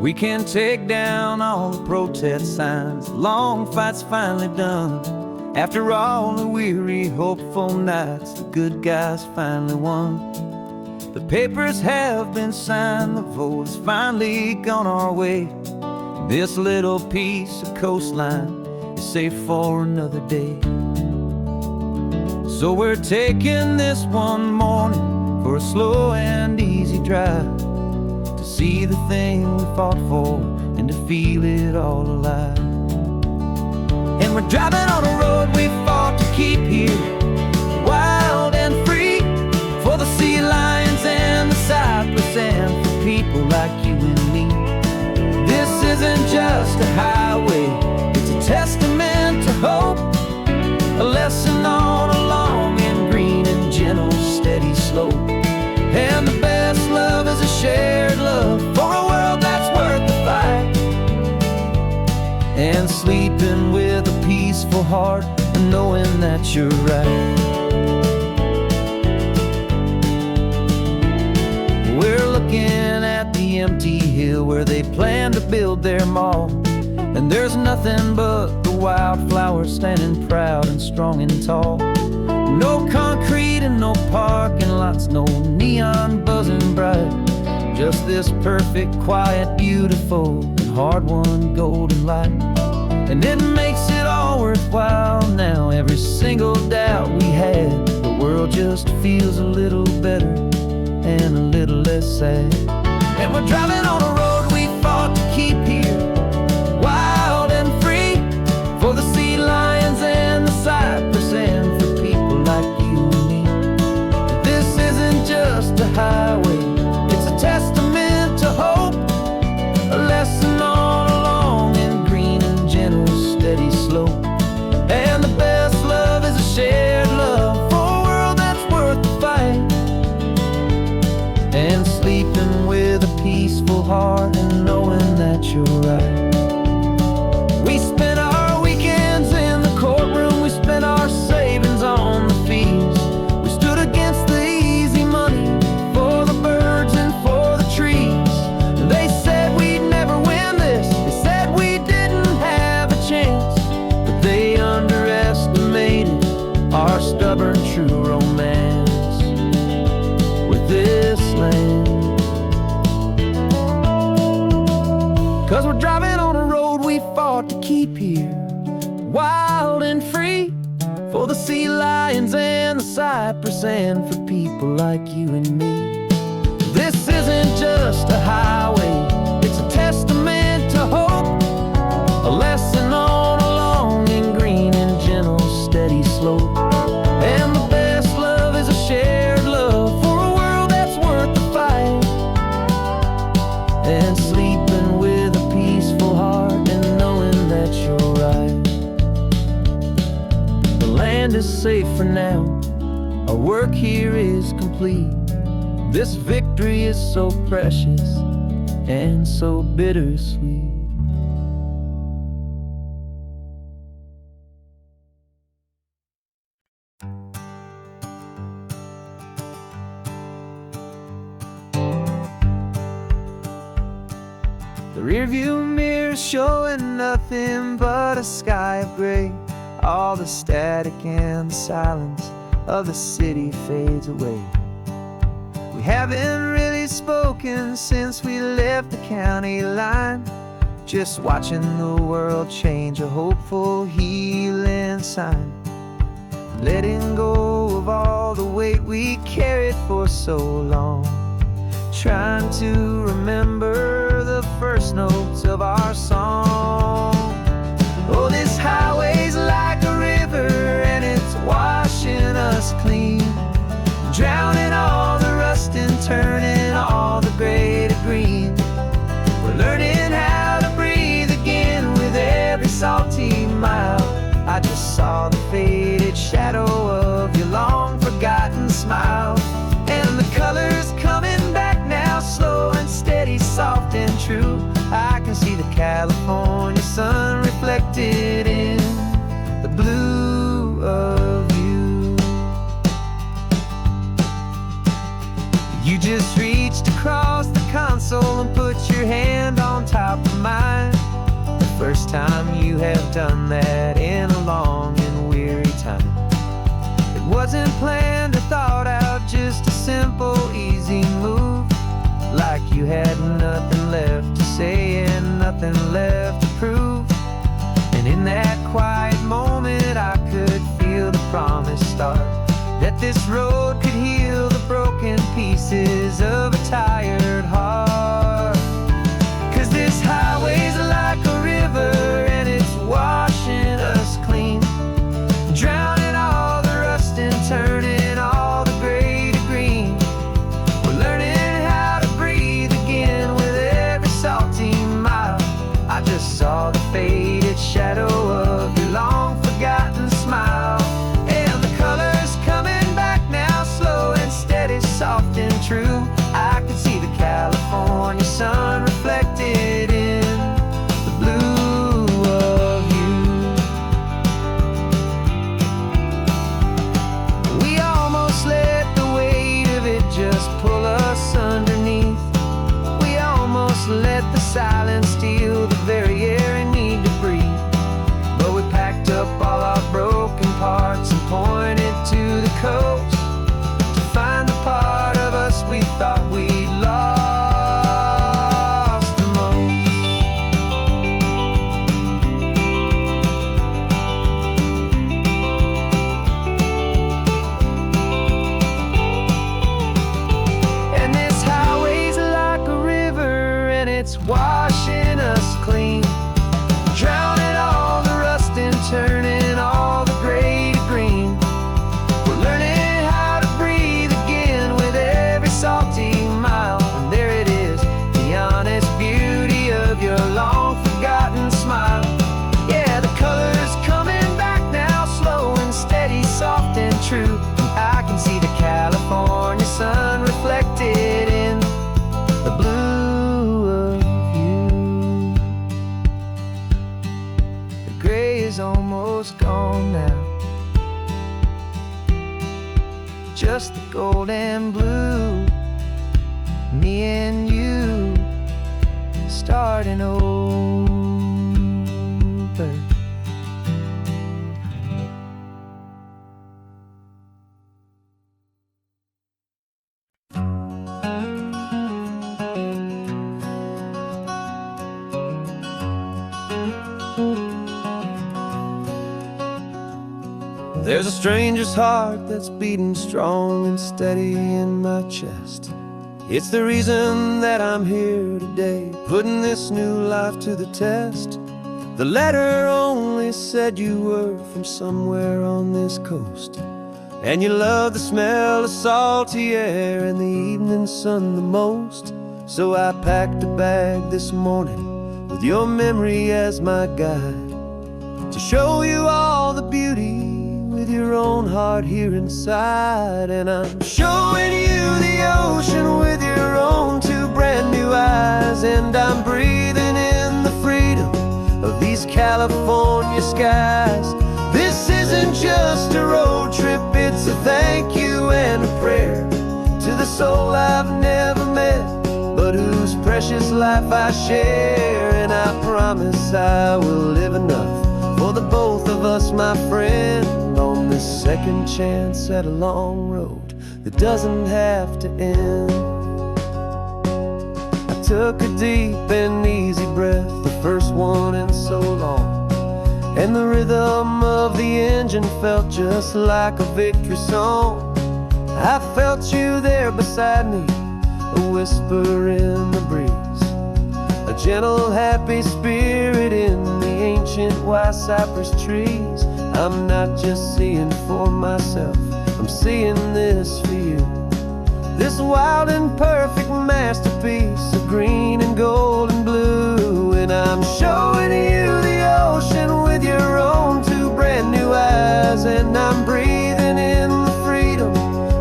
We can take down all the protest signs, long fight's finally done. After all the weary, hopeful nights, the good guys finally won. The papers have been signed, the vote has finally gone our way. This little piece of coastline is safe for another day. So we're taking this one morning for a slow and easy drive, to see the thing we fought for and to feel it all alive. And we're driving on a road we fought to keep here, wild and free, for the sea lions and the cypress and for people like you and me. This isn't just a highway, it's a testament to hope, a lesson on a long and green and gentle steady slope. And the best love is a shared love for a world that's worth the fight, and sleeping with a peaceful heart and knowing that you're right. We're looking at the empty hill where they plan to build their mall, and there's nothing but the wildflowers standing proud and strong and tall. No concrete and no parking lots, no neon buzzing bright, just this perfect, quiet, beautiful, and hard-won golden light. And it makes it all worthwhile now, every single doubt we had. The world just feels a little better and a little less sad. And we're driving on a road we fought to keep here, wild and free, for the sea lions and the cypress and for people like you and me. This isn't just a highway, it's a testament to hope, a lesson on a long and green and gentle steady slope. And the best love is a shared love for a world that's worth the fight, and sleeping with a peaceful heart and knowing that you're right. We spent our weekends in the courtroom, we spent our savings on the 'Cause we're driving on a road we fought to keep here, wild and free, for the sea lions and the cypress, and for people like you and me. This isn't just a highway, it's a testament to hope, a lesson on a long and green and gentle steady slope. And the best love is a shared love for a world that's worth the fight, and sleeping with a peaceful heart and knowing that you're right. The land is safe for now, our work here is complete. This victory is so precious and so bittersweet. The rearview mirror showing nothing but a sky of gray. All the static and the silence of the city fades away. We haven't really spoken since we left the county line, just watching the world change, a hopeful healing sign. Letting go of all the weight we carried for so long, trying to remember the first notes of our song. Oh, this highway's like a river and it's washing us clean, drowning all the rust and turning all the gray to green. We're learning how to breathe again with every salty mile. I just saw the faded shadow of your long forgotten smile, and the colors coming back now, slow and steady, soft and true. I can see the California sun reflected in the blue of you. You just reached across the console and put your hand on top of mine. The first time you have done that in a long and weary time. It wasn't planned or thought out, just a simple, easy move. Like you had nothing left to say and nothing left to prove. And in that quiet moment I could feel the promise start, that this road could heal the broken pieces of a tired heart. 'Cause this highway's like a river and it's washing us clean, drowning all the rust and turning all the gray to green. We're learning how to breathe again with every salty mile. I just saw the faded shadow of your long forgotten smile, and the colors coming back now, slow and steady, soft and true. I can see the California sun reflected in the blue of you. We almost let the weight of it just pull us underneath. We almost let the silence steal the very air I need to breathe. But we packed up all our broken parts and pointed to the coast to find the part of us we thought we'd lost the most. And this highway's like a river and it's washing us clean, drowning all the rust and turning all the gray to green. We're learning how to breathe again with every salty mile. And there it is, the honest beauty of your long forgotten smile. Yeah, the colors coming back now, slow and steady, soft and true. I can see the California sun reflected in the blue of you. The gray is almost gone now, just the gold and blue. Me and you starting over. There's a stranger's heart that's beating strong and steady in my chest. It's the reason that I'm here today, putting this new life to the test. The letter only said you were from somewhere on this coast, and you love the smell of salty air and the evening sun the most. So I packed a bag this morning with your memory as my guide, to show you all the beauty with your own heart here inside. And I'm showing you the ocean with your own two brand new eyes, and I'm breathing in the freedom of these California skies. This isn't just a road trip, it's a thank you and a prayer to the soul I've never met, but whose precious life I share. And I promise I will live enough for the both of us, my friend, on this second chance at a long road that doesn't have to end. I took a deep and easy breath, the first one in so long, and the rhythm of the engine felt just like a victory song. I felt you there beside me, a whisper in the breeze, a gentle happy spirit in the ancient white cypress trees. I'm not just seeing for myself, I'm seeing this for you, this wild and perfect masterpiece of green and gold and blue. And I'm showing you the ocean with your own two brand new eyes, and I'm breathing in the freedom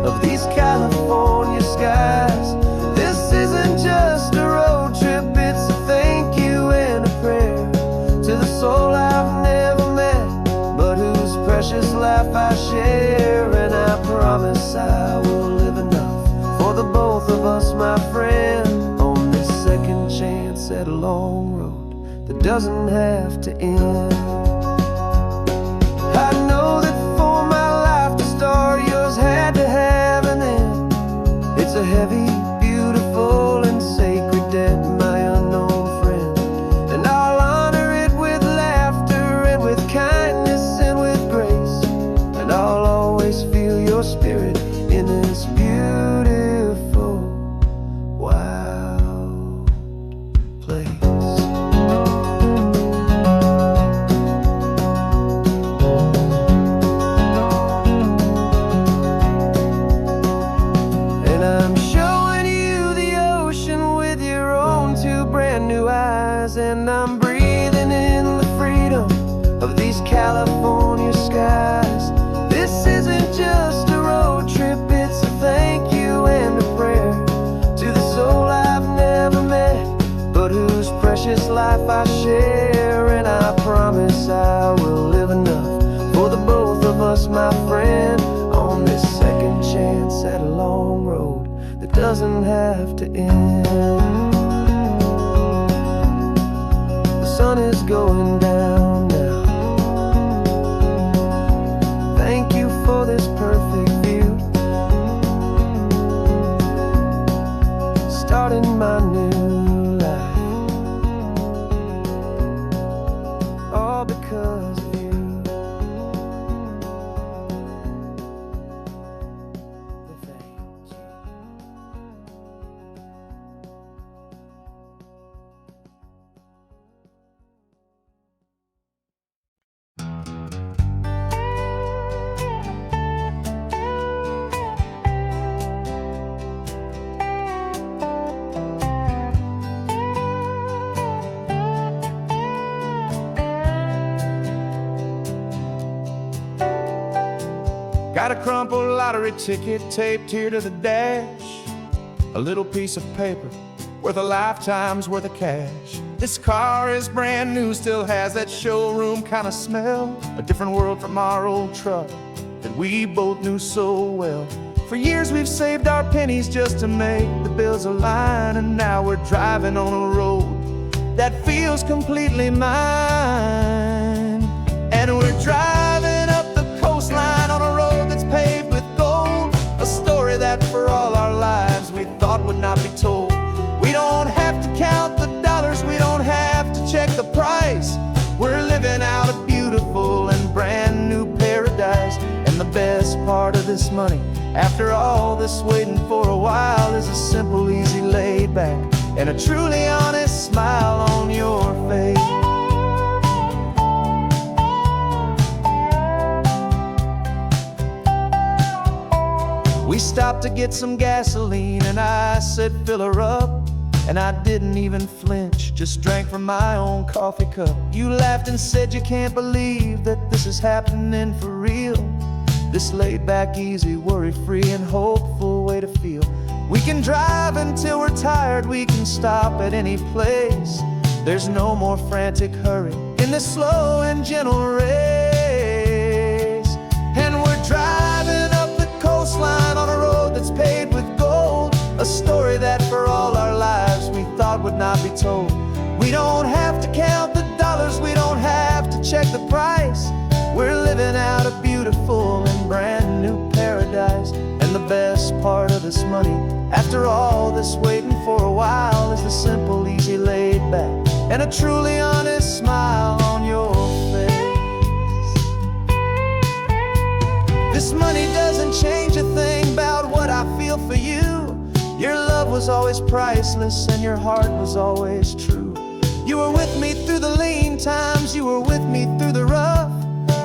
of these California skies. This isn't just a road trip, it's a thank you and a prayer to the soul I've never met, but whose precious life I share. And I promise I will live enough for the both of us, my friend, on this second chance at a long road that doesn't have to end. I know that for my life to start, yours had to have an end. It's a heavy, beautiful, and sacred debt, my unknown friend, and I'll honor it with laughter and with kindness and with grace, and I'll always feel your spirit in this beautiful, wild place. And I'm showing you the ocean with your own two brand new eyes, and I'm breathing in the freedom of these California skies. This isn't just a road trip, it's a thank you and a prayer to the soul I've never met, but whose precious life I share. And I promise I will live enough for the both of us, my friend, on this second chance at a long road that doesn't have to end. The sun is going down now. Thank you for this perfect view, starting my new life, all because of you. Thank you. Got a crumpled lottery ticket taped here to the dash, a little piece of paper worth a lifetime's worth of cash. This car is brand new, still has that showroom kind of smell, a different world from our old truck that we both knew so well. For years we've saved our pennies just to make the bills align, and now we're driving on a road that feels completely mine. And we're driving up the coastline on a road that's paved with gold, a story that for all our lives we thought would not be told. We don't have to count the dollars, we don't have to check the price. We're living out a beautiful and brand new paradise, this money, after all this waiting for a while, is a simple, easy, laid back, and a truly honest smile on your face. We stopped to get some gasoline, and I said, fill her up. And I didn't even flinch, just drank from my own coffee cup. You laughed and said you can't believe that this is happening for real. This laid back, easy, worry-free, and hopeful way to feel. We can drive until we're tired, we can stop at any place. There's no more frantic hurry in this slow and gentle race. And we're driving up the coastline on a road that's paved with gold, a story that for all our lives we thought would not be told. We don't have to count the dollars, we don't have to check the price. We're living out a beautiful and brand new paradise. And the best part of this money, after all this waiting for a while, is the simple, easy, laid back, and a truly honest smile on your face. This money doesn't change a thing about what I feel for you. Your love was always priceless, and your heart was always true. You were with me through the lean times, you were with me through the rough,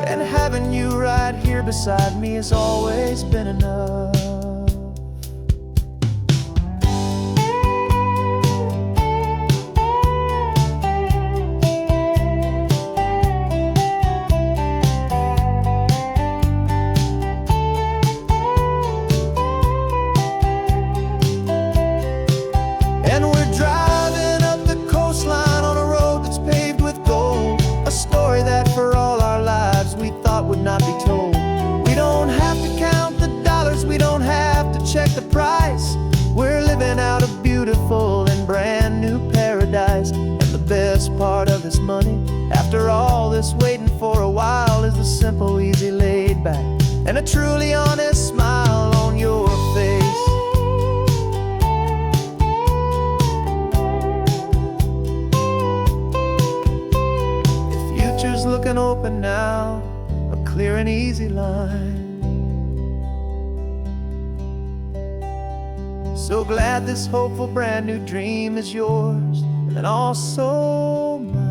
and having you right here beside me has always been enough. Not be told. We don't have to count the dollars, we don't have to check the price. We're living out a beautiful and brand new paradise. And the best part of this money, after all this waiting for a while, is the simple, easy, laid back, and a truly honest smile on your face. The future's looking open now, clear and easy line. So glad this hopeful brand new dream is yours and also mine.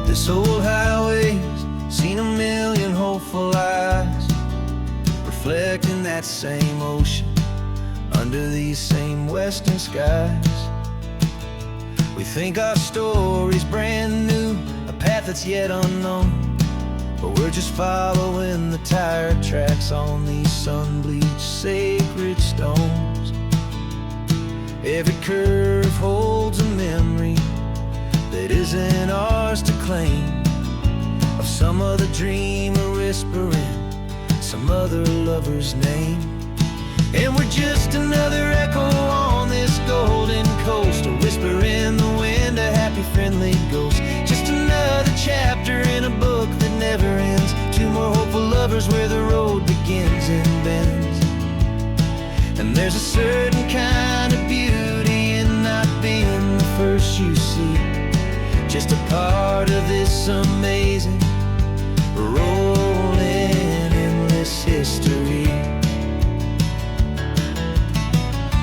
This old highway's seen a million hopeful eyes, reflecting that same ocean under these same western skies. We think our story's brand new, a path that's yet unknown, but we're just following the tire tracks on these sun-bleached sacred stones. Every curve holds a memory that isn't ours to claim, of some other dreamer whispering some other lover's name. And we're just another echo on this golden coast, a whisper in the wind, a happy friendly ghost. Just another chapter in a book that never ends, two more hopeful lovers where the road begins and bends. And there's a certain kind of beauty in not being the first you see, just a part of this amazing, rolling, endless history.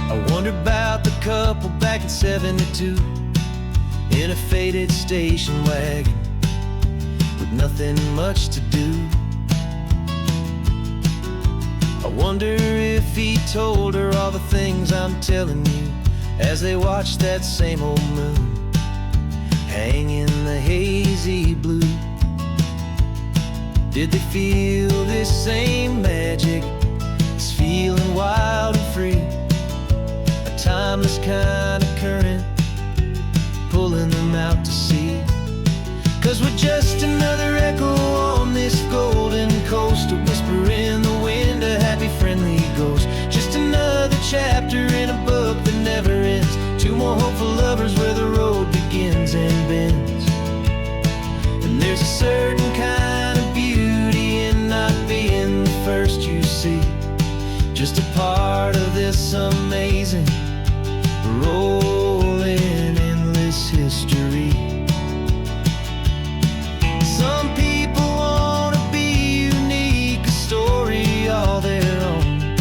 I wonder about the couple back in '72 in a faded station wagon with nothing much to do. I wonder if he told her all the things I'm telling you as they watched that same old moon hang in the hazy blue. Did they feel this same magic, this feeling wild and free, a timeless kind of current pulling them out to sea? 'Cause we're just another echo on this golden coast, a whisper in the wind, a happy friendly ghost. Just another chapter in a book that never ends. Two more hopeful lovers where the road begins and bends. And there's a certain kind of beauty in not being the first you see. Just a part of this amazing, rolling, endless history. Some people want to be unique, a story all their own,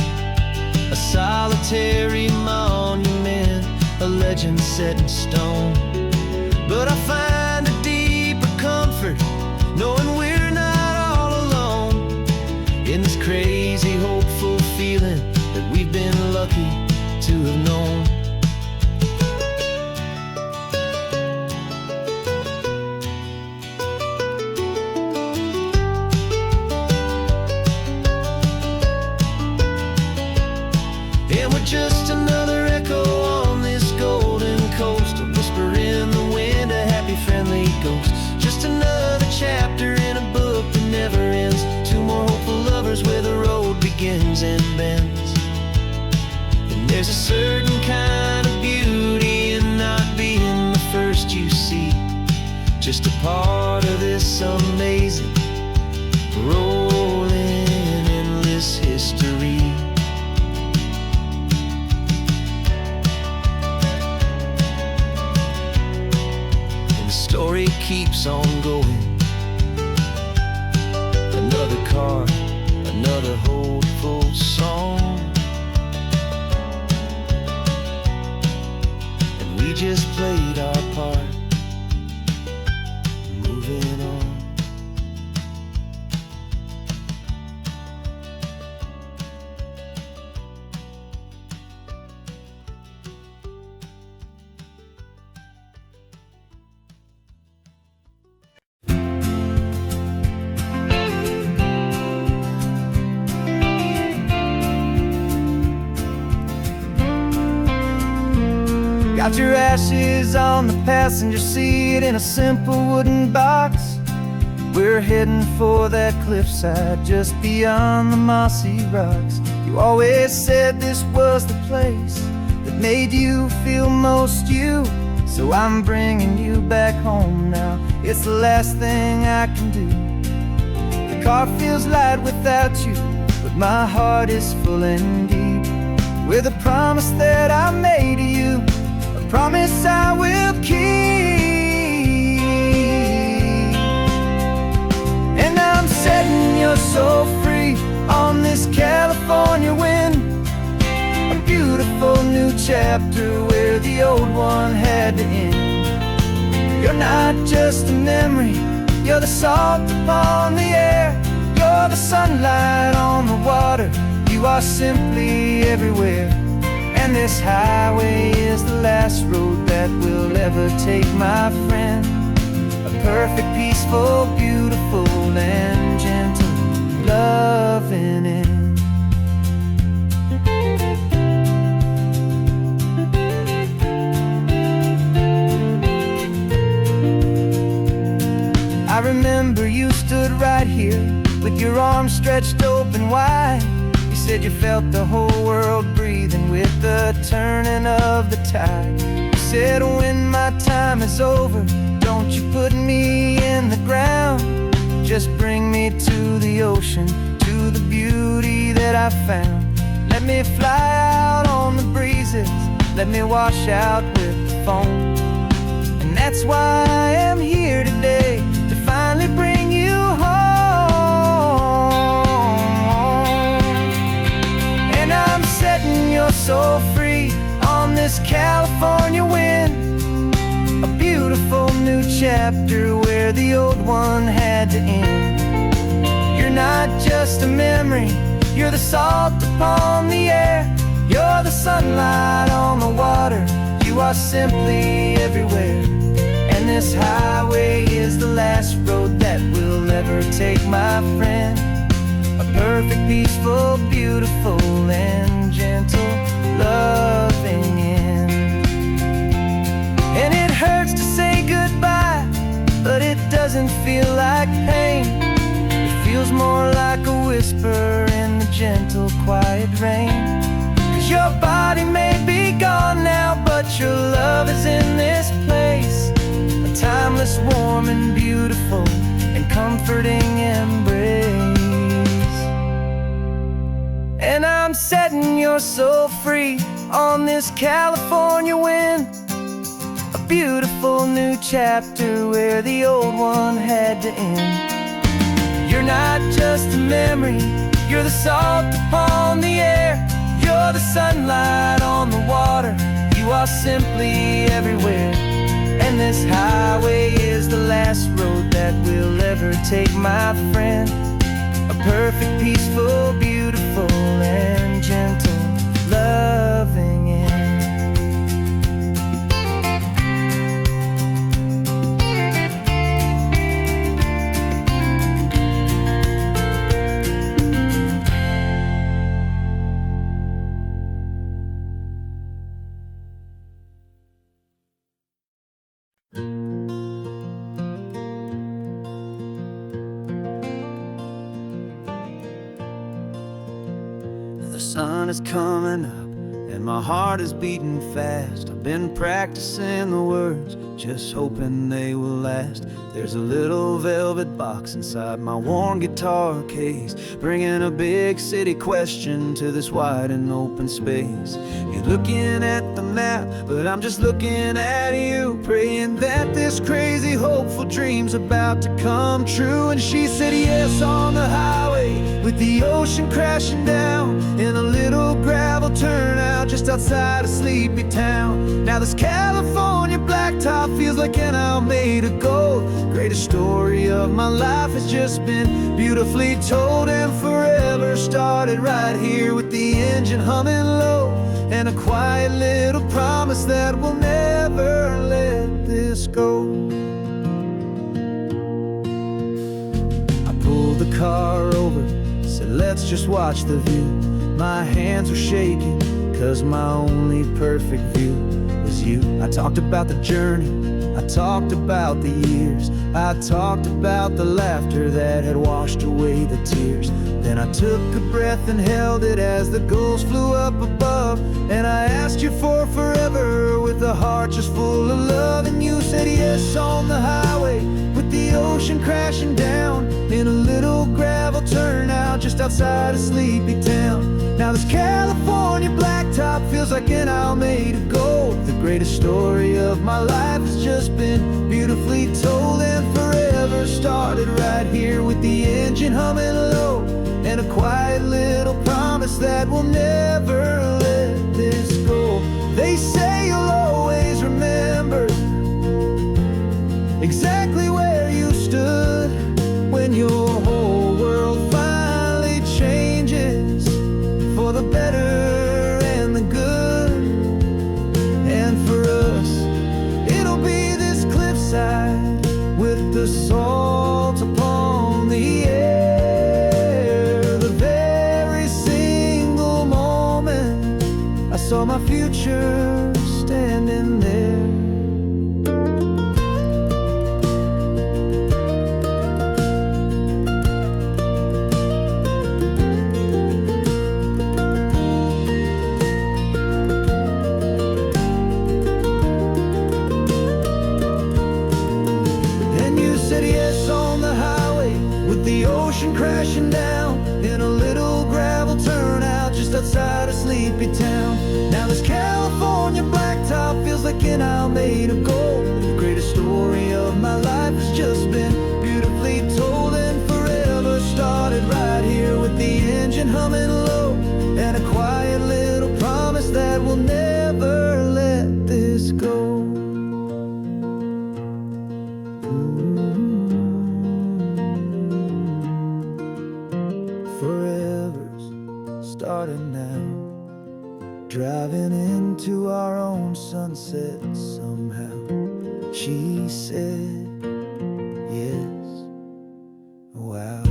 a solitary monument, a legend set in stone. But I find a deeper comfort knowing we're not all alone in this crazy, hopeful feeling that we've been lucky to have known. And we're just another echo on this golden coast, a whisper in the wind, a happy friendly ghost. Just another chapter in a book that never ends. Two more hopeful lovers where the road begins and bends. And there's a certain kind of beauty in not being the first you see. Just a part of this amazing, rolling, endless history. Story keeps on going. Another card, another hopeful song, and we just played our part, moving on. Got your ashes on the passenger seat in a simple wooden box. We're heading for that cliffside just beyond the mossy rocks. You always said this was the place that made you feel most you. So I'm bringing you back home now. It's the last thing I can do. The car feels light without you, but my heart is full and deep with a promise that I made to you, a promise I will keep. And I'm setting your soul free on this California wind, a beautiful new chapter where the old one had to end. You're not just a memory, you're the salt upon the air, you're the sunlight on the water, you are simply everywhere. And this highway is the last road that we'll ever take, my friend. A perfect, peaceful, beautiful, and gentle, loving end. I remember you stood right here with your arms stretched open wide. You said you felt the whole world breathing with the turning of the tide. You said when my time is over, don't you put me in the ground, just bring me to the ocean, to the beauty that I found. Let me fly out on the breezes, let me wash out with the foam. And that's why I am here today, to finally bring you home. And I'm setting your soul free on this California wind, a beautiful new chapter where the old one had to end. You're not just a memory, you're the salt upon the air, you're the sunlight on the water, you are simply everywhere. And this highway is the last road that we'll ever take, my friend. A perfect, peaceful, beautiful, and gentle, loving end. And it hurts to say goodbye, but it doesn't feel like pain. It feels more like a whisper in the gentle, quiet rain. 'Cause your body may be gone now, but your love is in this place. A timeless, warm and beautiful and comforting embrace. And I'm setting your soul free on this California wind. A beautiful new chapter where the old one had to end. You're not just a memory, you're the salt upon the air. You're the sunlight on the water, you are simply everywhere. And this highway is the last road that we'll ever take, my friend. A perfect, peaceful, beautiful, and gentle, loving end. The sun is coming up and my heart is beating fast. I've been practicing the words, just hoping they will last. There's a little velvet box inside my worn guitar case, bringing a big city question to this wide and open space. You're looking at the map, but I'm just looking at you, praying that this crazy hopeful dream's about to come true. And she said yes on the highway with the ocean crashing down in a little gravel turnout just outside of sleepy town. Now this California blacktop feels like an isle made of gold. Greatest story of my life has just been beautifully told, and forever started right here with the engine humming low, and a quiet little promise that we'll never let this go. I pulled the car over, said let's just watch the view. My hands were shaking, 'cause my only perfect view was you. I talked about the journey, I talked about the years, I talked about the laughter that had washed away the tears. Then I took a breath and held it as the gulls flew up above, and I asked you for forever with a heart just full of love. And you said yes on the highway with the ocean crashing down in a little gravel turnout just outside of sleepy town. Now this California blacktop feels like an isle made of gold. The greatest story of my life has just been beautifully told, and forever started right here with the engine humming low, and a quiet little promise that we'll never let this go. They say you'll always remember exactly where you stood when your whole world finally changes for the better and the good. And for us, it'll be this cliffside with the salt upon the air. The very single moment I saw my future standing there. Crashing down in a little gravel turnout just outside of sleepy town. Now this California blacktop feels like an isle made of gold. The greatest story of my life has just been beautifully told, and forever started right here with the engine humming low, and a quiet little promise that we'll never let this go. Starting now, driving into our own sunset somehow. She said yes, wow.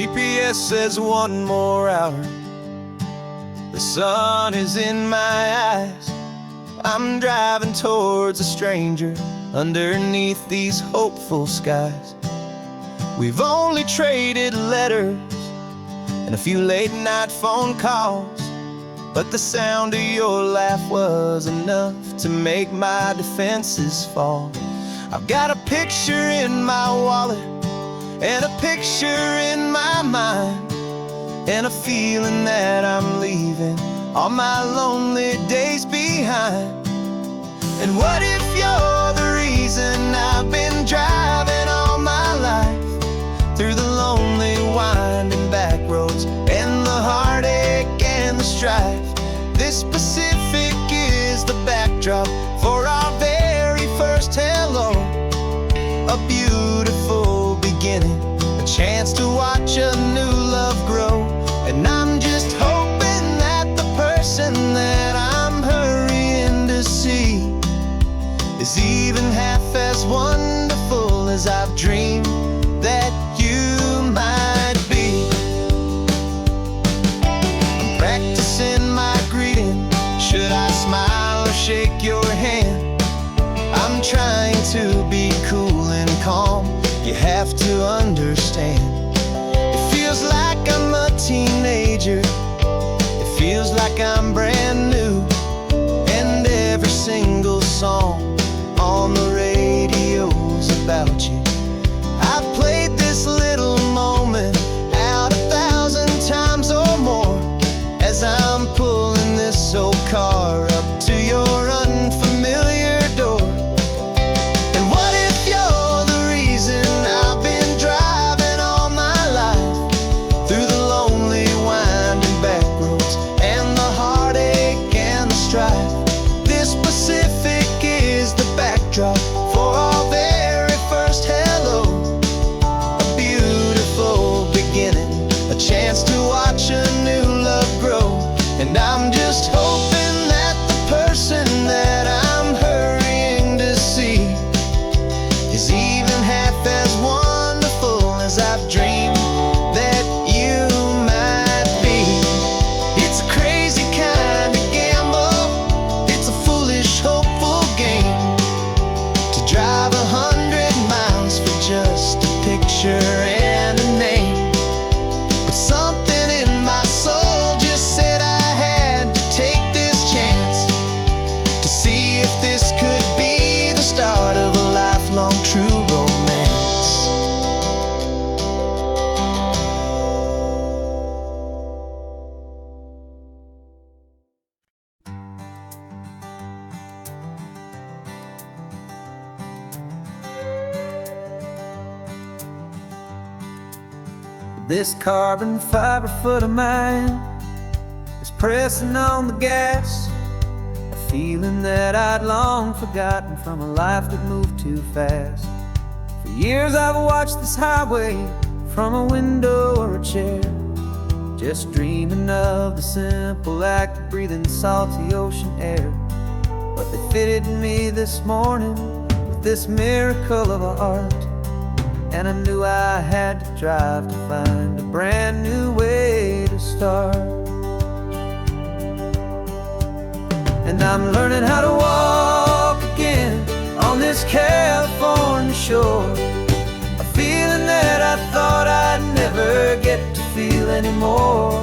GPS says 1 more hour. The sun is in my eyes. I'm driving towards a stranger underneath these hopeful skies. We've only traded letters and a few late night phone calls, but the sound of your laugh was enough to make my defenses fall. I've got a picture in my wallet and a picture in my mind, and a feeling that I'm leaving all my lonely days behind. And what if you're the reason I've been driving all my life, through the lonely winding back roads and the heartache and the strife? This Pacific is the backdrop for our very first hello. A beautiful beginning, a chance to watch a new love grow. And I'm just hoping that the person that I'm hurrying to see is even half as wonderful as I've dreamed that you might be. I'm practicing my greeting. Should I smile or shake your hand? I'm trying to be cool and calm. You have to understand. It feels like I'm a teenager. It feels like I'm brand new. And every single song on the radio's about you. I've played this little moment out 1,000 times or more, as I'm pulling this old car up to your unfamiliar door. And what if you're the reason I've been driving all my life, through the lonely winding back roads and the heartache and the strife? This Pacific is the backdrop for our very first hello. A beautiful beginning, a chance to watch a new love grow. And I'm just hoping that the person that I'm hurrying to see is even half as wonderful as I've dreamed that you might be. It's a crazy kind of gamble. It's a foolish, hopeful game to drive 100 miles for just a picture and a name. But something in my soul just said I had to take this chance to see if this could be the start of a lifelong true romance. This carbon fiber foot of mine is pressing on the gas, a feeling that I'd long forgotten from a life that moved too fast. For years I've watched this highway from a window or a chair, just dreaming of the simple act of breathing salty ocean air. But they fitted me this morning with this miracle of art, and I knew I had to drive to find a brand new way to start. And I'm learning how to walk again on this California shore, a feeling that I thought I'd never get to feel anymore.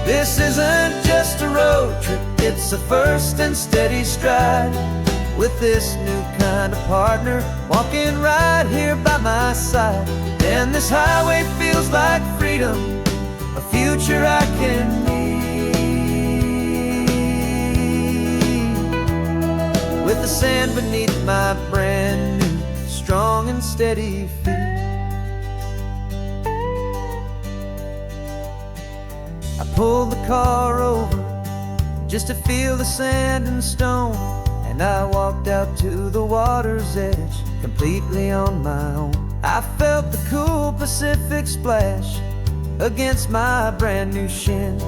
This isn't just a road trip, it's a first and steady stride, with this new kind of partner walking right here by my side. And this highway feels like freedom, a future I can need, with the sand beneath my brand new, strong and steady feet. I pulled the car over just to feel the sand and stone, and I walked out to the water's edge, completely on my own. I felt the cool Pacific splash against my brand new shin,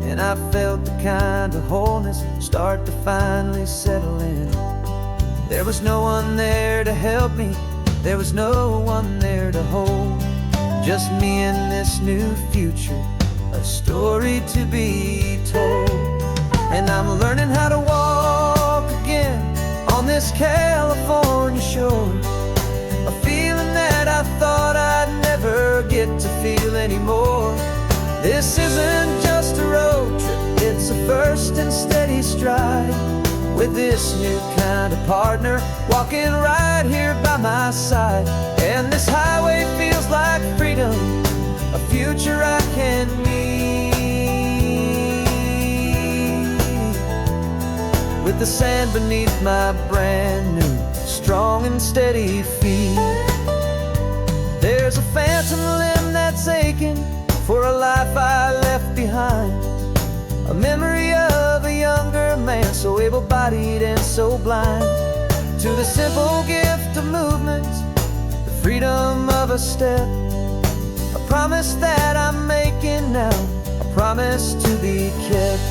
and I felt the kind of wholeness start to finally settle in. There was no one there to help me, there was no one there to hold, just me and this new future, a story to be told. And I'm learning how to walk again on this California shore, a feeling that I thought I'd never get to feel anymore. This isn't just a road trip, it's a first and steady stride, with this new kind of partner walking right here by my side. And this highway feels like freedom, a future I can meet, with the sand beneath my brand new, strong and steady feet. There's a phantom limb that's aching for a life I left behind, a memory of a younger man, so able-bodied and so blind, to the simple gift of movement, the freedom of a step, a promise that I'm making now, a promise to be kept.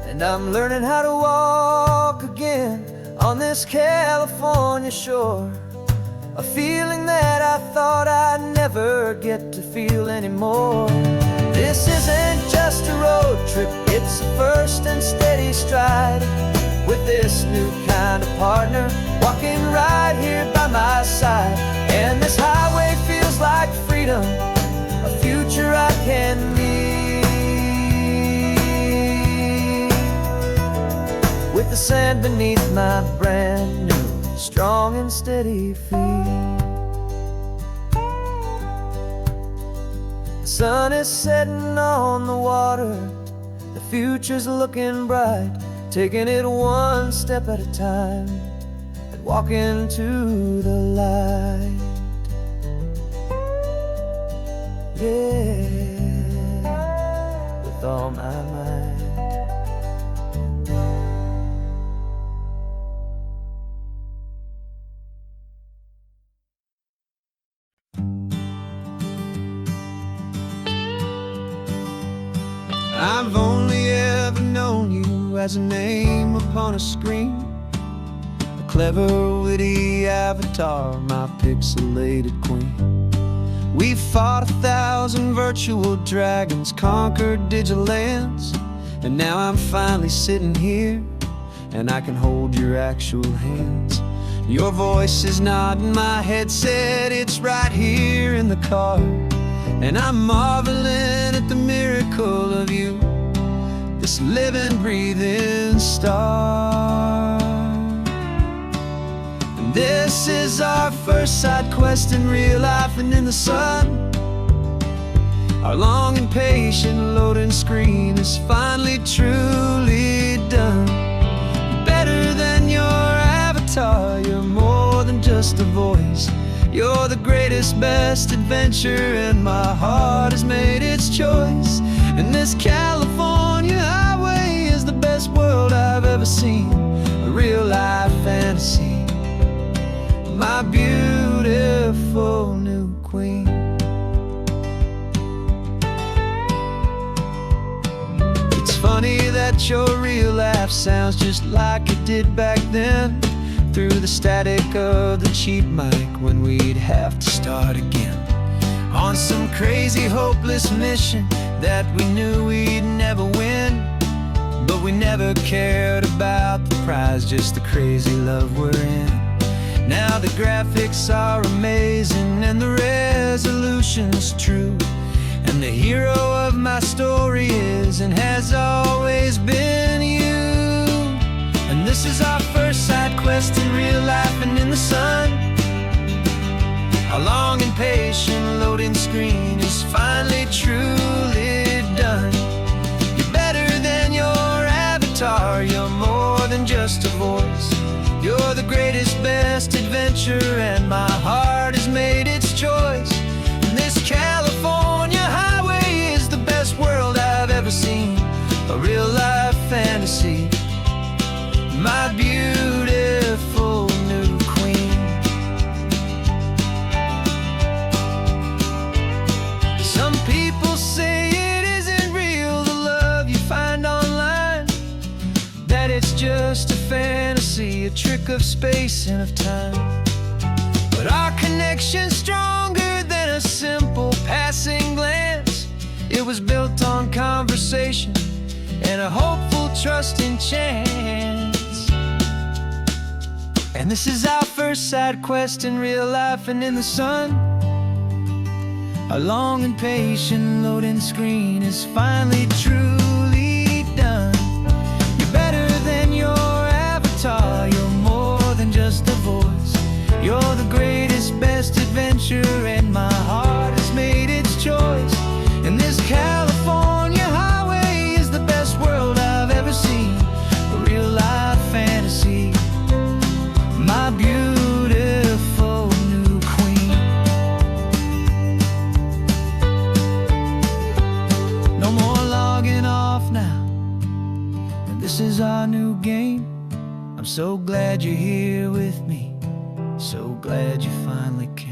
And I'm learning how to walk again on this California shore, a feeling that I thought I'd never get to feel anymore. This isn't just a road trip, it's a first and steady stride, with this new kind of partner walking right here by my side. And this highway feels like freedom, a future I can meet, with the sand beneath my brand new, strong and steady feet. The sun is setting on the water, the future's looking bright, taking it one step at a time and walking to the light. Yeah, with all my might. I've only ever known you as a name upon a screen, a clever, witty avatar, my pixelated queen. We fought 1,000 virtual dragons, conquered digital lands, and now I'm finally sitting here, and I can hold your actual hands. Your voice is not in my headset, it's right here in the car, and I'm marveling at the miracle of you, this living, breathing star. And this is our first side quest in real life and in the sun. Our long and patient loading screen is finally truly done. Better than your avatar, you're more than just a voice. You're the greatest, best adventure, and my heart has made its choice. And this California highway is the best world I've ever seen, a real life fantasy, my beautiful new queen. It's funny that your real life sounds just like it did back then, through the static of the cheap mic when we'd have to start again, on some crazy hopeless mission that we knew we'd never win. But we never cared about the prize, just the crazy love we're in. Now the graphics are amazing and the resolution's true, and the hero of my story is and has always been you. And this is our first side quest in real life and in the sun. Our long and patient loading screen is finally truly done. You're better than your avatar, you're more than just a voice. You're the greatest, best adventure, and my heart has made its choice. And this California highway is the best world I've ever seen, a real life fantasy, my beautiful new queen. Some people say it isn't real, the love you find online, that it's just a fantasy, a trick of space and of time. but our connection's stronger than a simple passing glance. It was built on conversation and a hopeful, trusting chance. And this is our first side quest in real life and in the sun. Our long and patient loading screen is finally truly done. You're better than your avatar, you're more than just a voice. You're the greatest, best adventure, and my heart has made its choice. And this California highway is the best world I've ever seen. A real life fantasy, my beautiful new queen. No more logging off now, and this is our new game. I'm so glad you're here with me, so glad you finally came.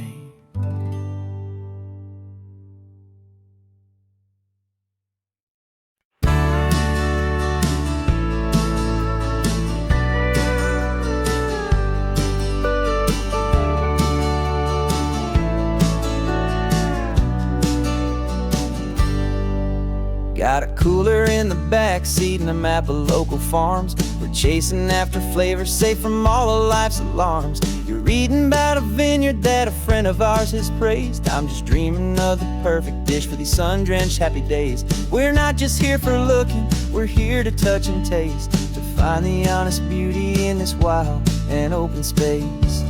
Got a cooler in the back seat and a map of local farms. We're chasing after flavors safe from all of life's alarms. You're reading about a vineyard that a friend of ours has praised. I'm just dreaming of the perfect dish for these sun-drenched happy days. We're not just here for looking, we're here to touch and taste, to find the honest beauty in this wild and open space.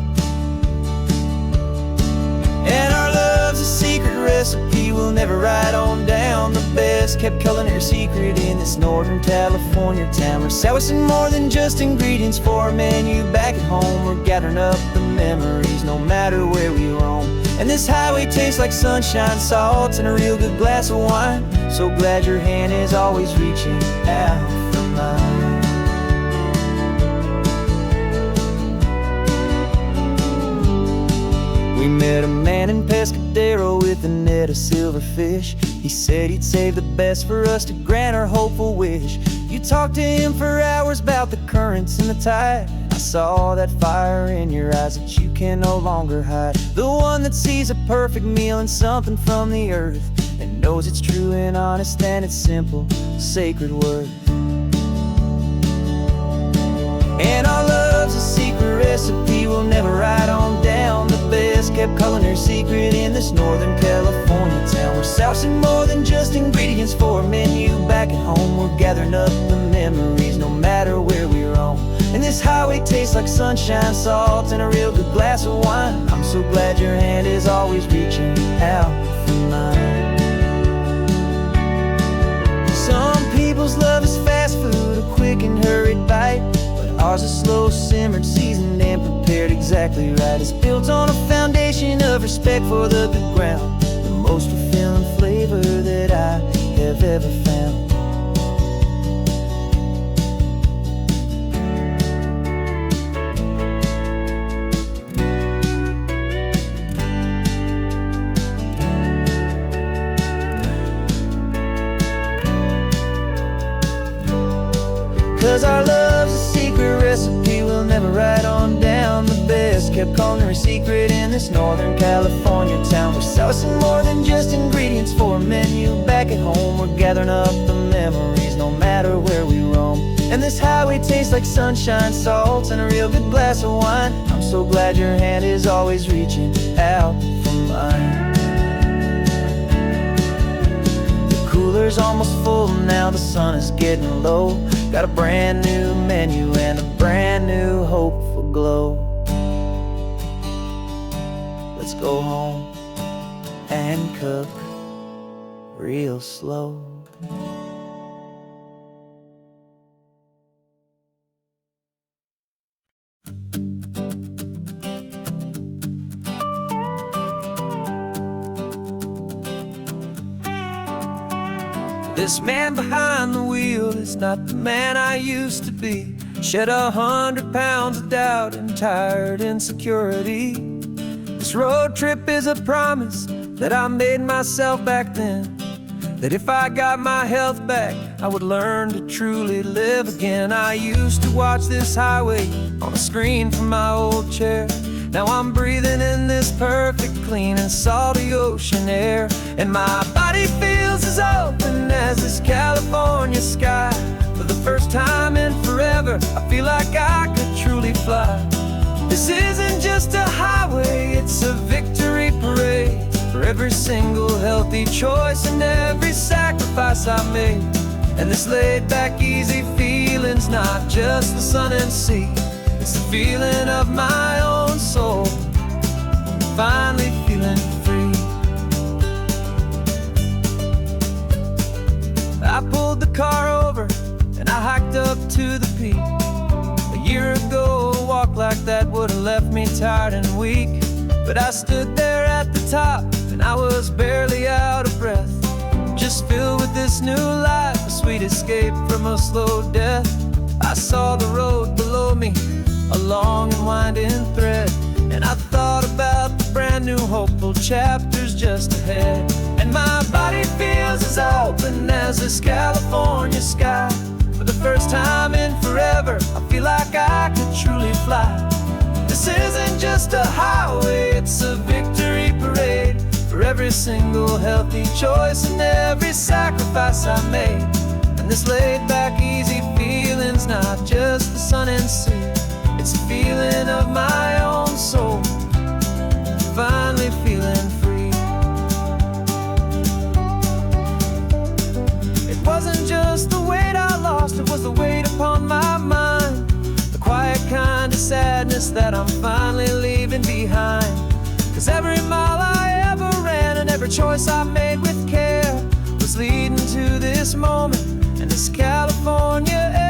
And our love's a secret recipe we'll never write on down. The best kept culinary secret in this Northern California town. We're sourcing more than just ingredients for a menu back at home. We're gathering up the memories no matter where we roam. And this highway tastes like sunshine, salt, and a real good glass of wine. So glad your hand is always reaching out for mine. We met a man in Pescadero with a net of silverfish. He said he'd save the best for us to grant our hopeful wish. You talked to him for hours about the currents and the tide. I saw that fire in your eyes that you can no longer hide. The one that sees a perfect meal in something from the earth, and knows it's true and honest and it's simple, sacred worth. And our love's a secret recipe we'll never write on down. The best kept culinary secret in this Northern California town. We're sourcing more than just ingredients for a menu back at home. We're gathering up the memories no matter where we roam. And this highway tastes like sunshine, salt, and a real good glass of wine. I'm so glad your hand is always reaching out for mine. Some people's love is fast food, a quick and hurried bite. Ours is slow simmered, seasoned, and prepared exactly right. It's built on a foundation of respect for the good ground, the most fulfilling flavor that I have ever found. 'Cause our love's a secret recipe we'll never write on down. The best kept culinary secret in this Northern California town. We're sourcing more than just ingredients for a menu back at home. We're gathering up the memories no matter where we roam. And this highway tastes like sunshine, salt, and a real good glass of wine. I'm so glad your hand is always reaching out for mine. The cooler's almost full now, the sun is getting low. Got a brand new menu and a brand new hopeful glow. Let's go home and cook real slow. This man behind the wheel is not the man I used to be. Shed 100 pounds of doubt and tired insecurity. This road trip is a promise that I made myself back then, that if I got my health back, I would learn to truly live again. I used to watch this highway on a screen from my old chair, Now I'm breathing in this perfect, clean and salty ocean air, and my body feels as open as this California sky. For the first time in forever, I feel like I could truly fly. This isn't just a highway, it's a victory parade for every single healthy choice and every sacrifice I made. And this laid back, easy feeling's not just the sun and sea, it's the feeling of my own soul, finally feeling free. I pulled the car over and I hiked up to the peak. A year ago, a walk like that would have left me tired and weak. But I stood there at the top and I was barely out of breath, just filled with this new life, a sweet escape from a slow death. I saw the road below me, a long and winding thread, and I thought about the brand new hopeful chapters just ahead. And my body feels as open as this California sky. For the first time in forever, I feel like I could truly fly. This isn't just a highway, it's a victory parade for every single healthy choice and every sacrifice I made. And this laid back, easy feeling's not just the sun and sea, it's a feeling of my own soul, finally feeling free. It wasn't just the weight I lost, it was the weight upon my mind, the quiet kind of sadness that I'm finally leaving behind. 'Cause every mile I ever ran and every choice I made with care was leading to this moment and this California air.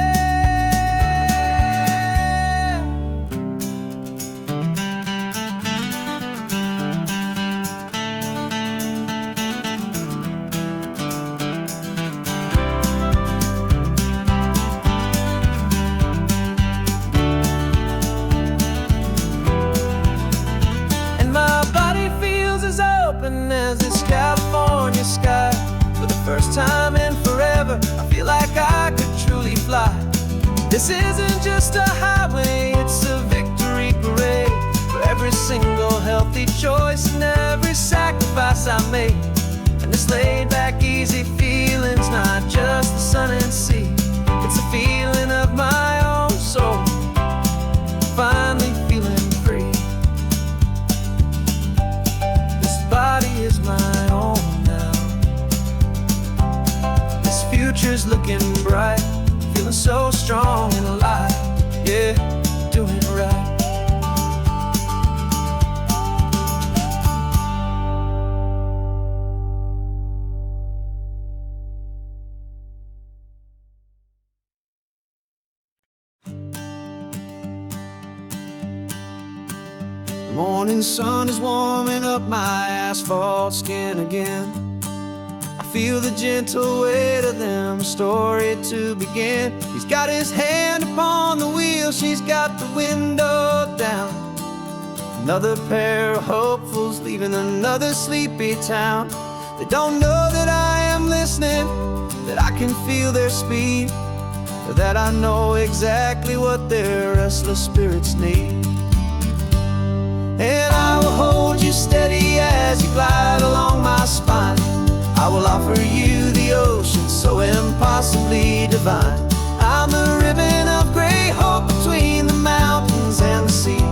As this California sky. For the first time in forever, I feel like I could truly fly. This isn't just a highway, it's a victory parade for every single healthy choice and every sacrifice I made. And this laid back, easy feeling's not just the sun and sea, it's a feeling of my own soul, finally feeling free. Body is my own now. This future's looking bright, feeling so strong and alive. Yeah, doing it right. The morning sun is warming up my asphalt skin again. I feel the gentle weight of them, a story to begin. He's got his hand upon the wheel, she's got the window down. Another pair of hopefuls leaving another sleepy town. They don't know that I am listening, that I can feel their speed, or that I know exactly what their restless spirits need. And I will hold you steady as you glide along my spine. I will offer you the ocean so impossibly divine. I'm the ribbon of gray hope between the mountains and the sea.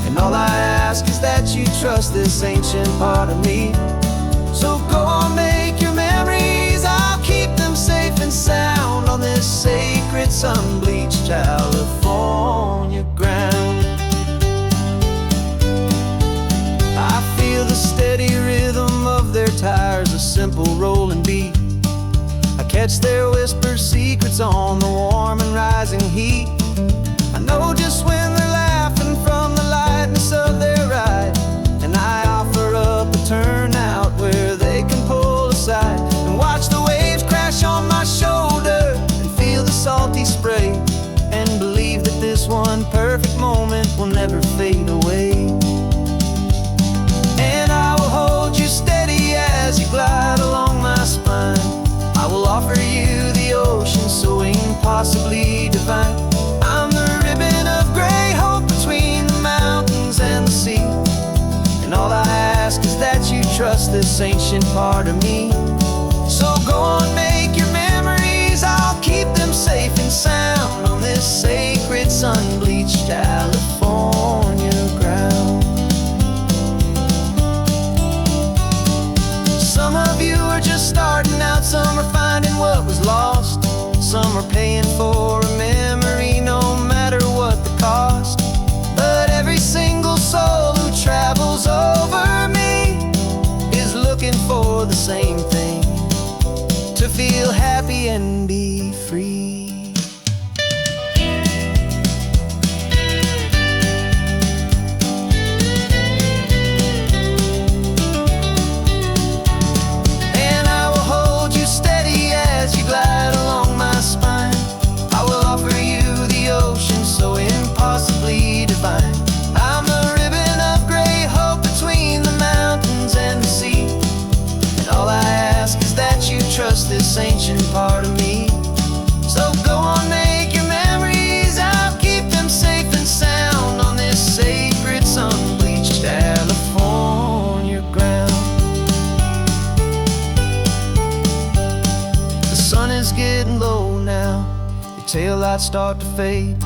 And all I ask is that you trust this ancient part of me. So go on, make your memories, I'll keep them safe and sound on this sacred sun-bleached California ground. I feel the steady rhythm of their tires, a simple rolling beat. I catch their whispered secrets on the warm and rising heat. I know just when they're laughing from the lightness of their ride, and I offer up a turnout where they can pull aside and watch the waves crash on my shoulder and feel the salty spray, and believe that this one perfect moment will never fade away. I will hold you steady as you glide along my spine. I will offer you the ocean so impossibly divine. I'm the ribbon of gray hope between the mountains and And all I ask is that you trust this ancient part of me. So go on, make your memories, I'll keep them safe and sound on this sacred sun-bleached California ground. Some of you are just starting out, some are finding what was lost, some are paying for a memory no matter what the cost. But every single soul who travels over me is looking for the same thing: to feel happy and be free. And I will hold you steady as you glide along my spine. I will offer you the ocean so impossibly divine. I'm the ribbon of gray hope between the mountains and the sea. And all I ask is that you trust this ancient part of me. So go on, make your memories, I'll keep them safe and sound on this sacred sun-bleached California ground. The sun is getting low now, your taillights start to fade.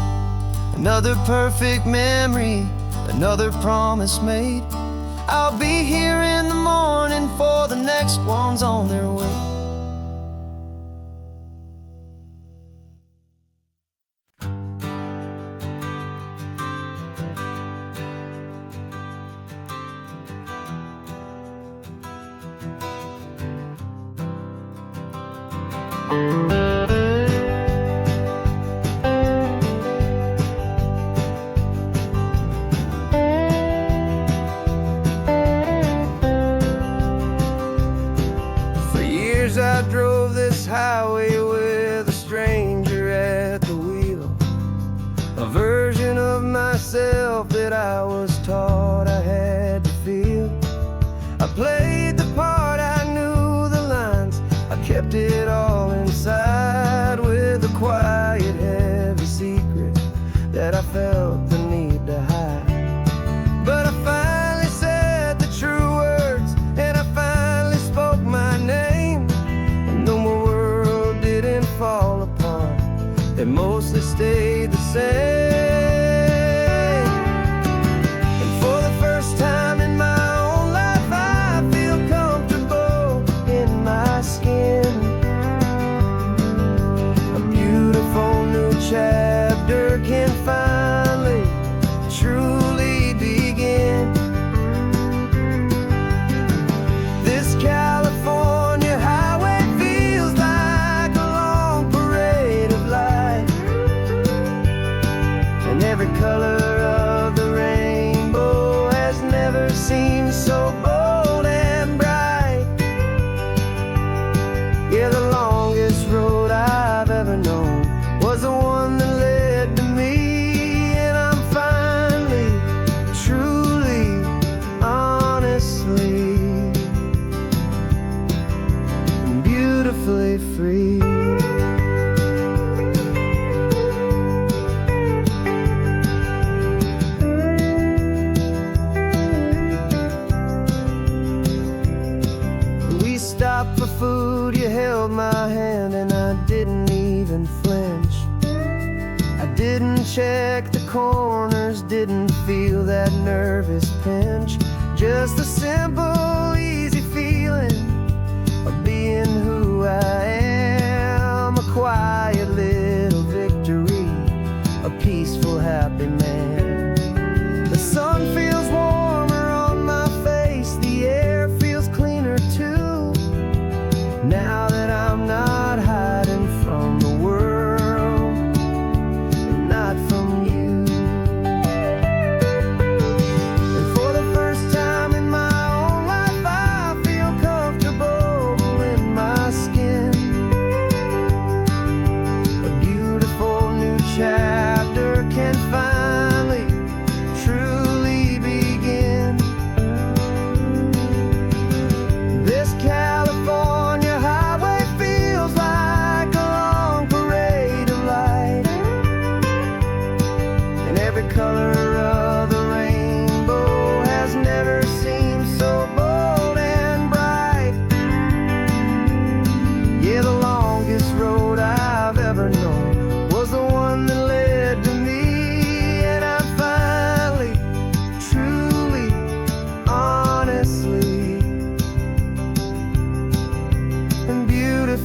Another perfect memory, another promise made. I'll be here in the morning for the next ones on their way. I drove this highway with a stranger at the wheel, a version of myself that I was taught I had to feel. I played the part, I knew the lines, I kept it all inside with a quiet, heavy secret that I felt the need to hide. But I finally said the true words, and I finally spoke my name. Though my world didn't fall apart, it mostly stayed the same. And for the first time in my own life, I feel comfortable in my skin. A beautiful new chapter can finally truly begin. This California highway feels like a long parade of light, and every color of the rainbow has never seemed so bold and bright. Yeah, the longest road I've ever known was the one that led to me, and I'm finally, truly, honestly, beautifully free. We stopped for food, you held my hand, and I didn't even flinch. I didn't check the corners, didn't feel that nervous pinch. Just a simple, easy feeling of being who I am. A quiet little victory, a peaceful, happy man. The sun feels warmer on my face, the air feels cleaner too, now that I'm not hiding from the world, and not from you. And for the first time in my own life, I feel comfortable in my skin.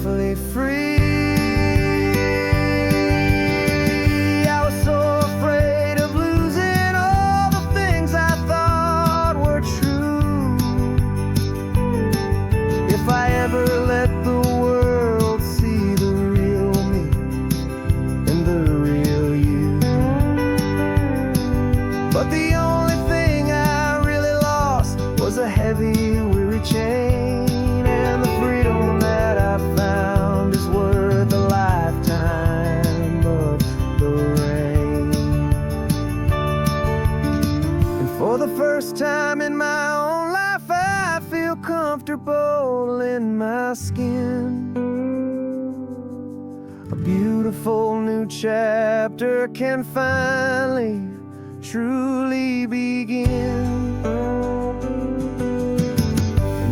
beautifully free. I was so afraid of losing all the things I thought were true. If I ever let the world see the real me and the real you. But the only thing I really lost was a heavy, weary chain. And the freedom that I found is worth a lifetime of the rain. And for the first time in my own life, I feel comfortable in my skin. A beautiful new chapter can finally truly begin.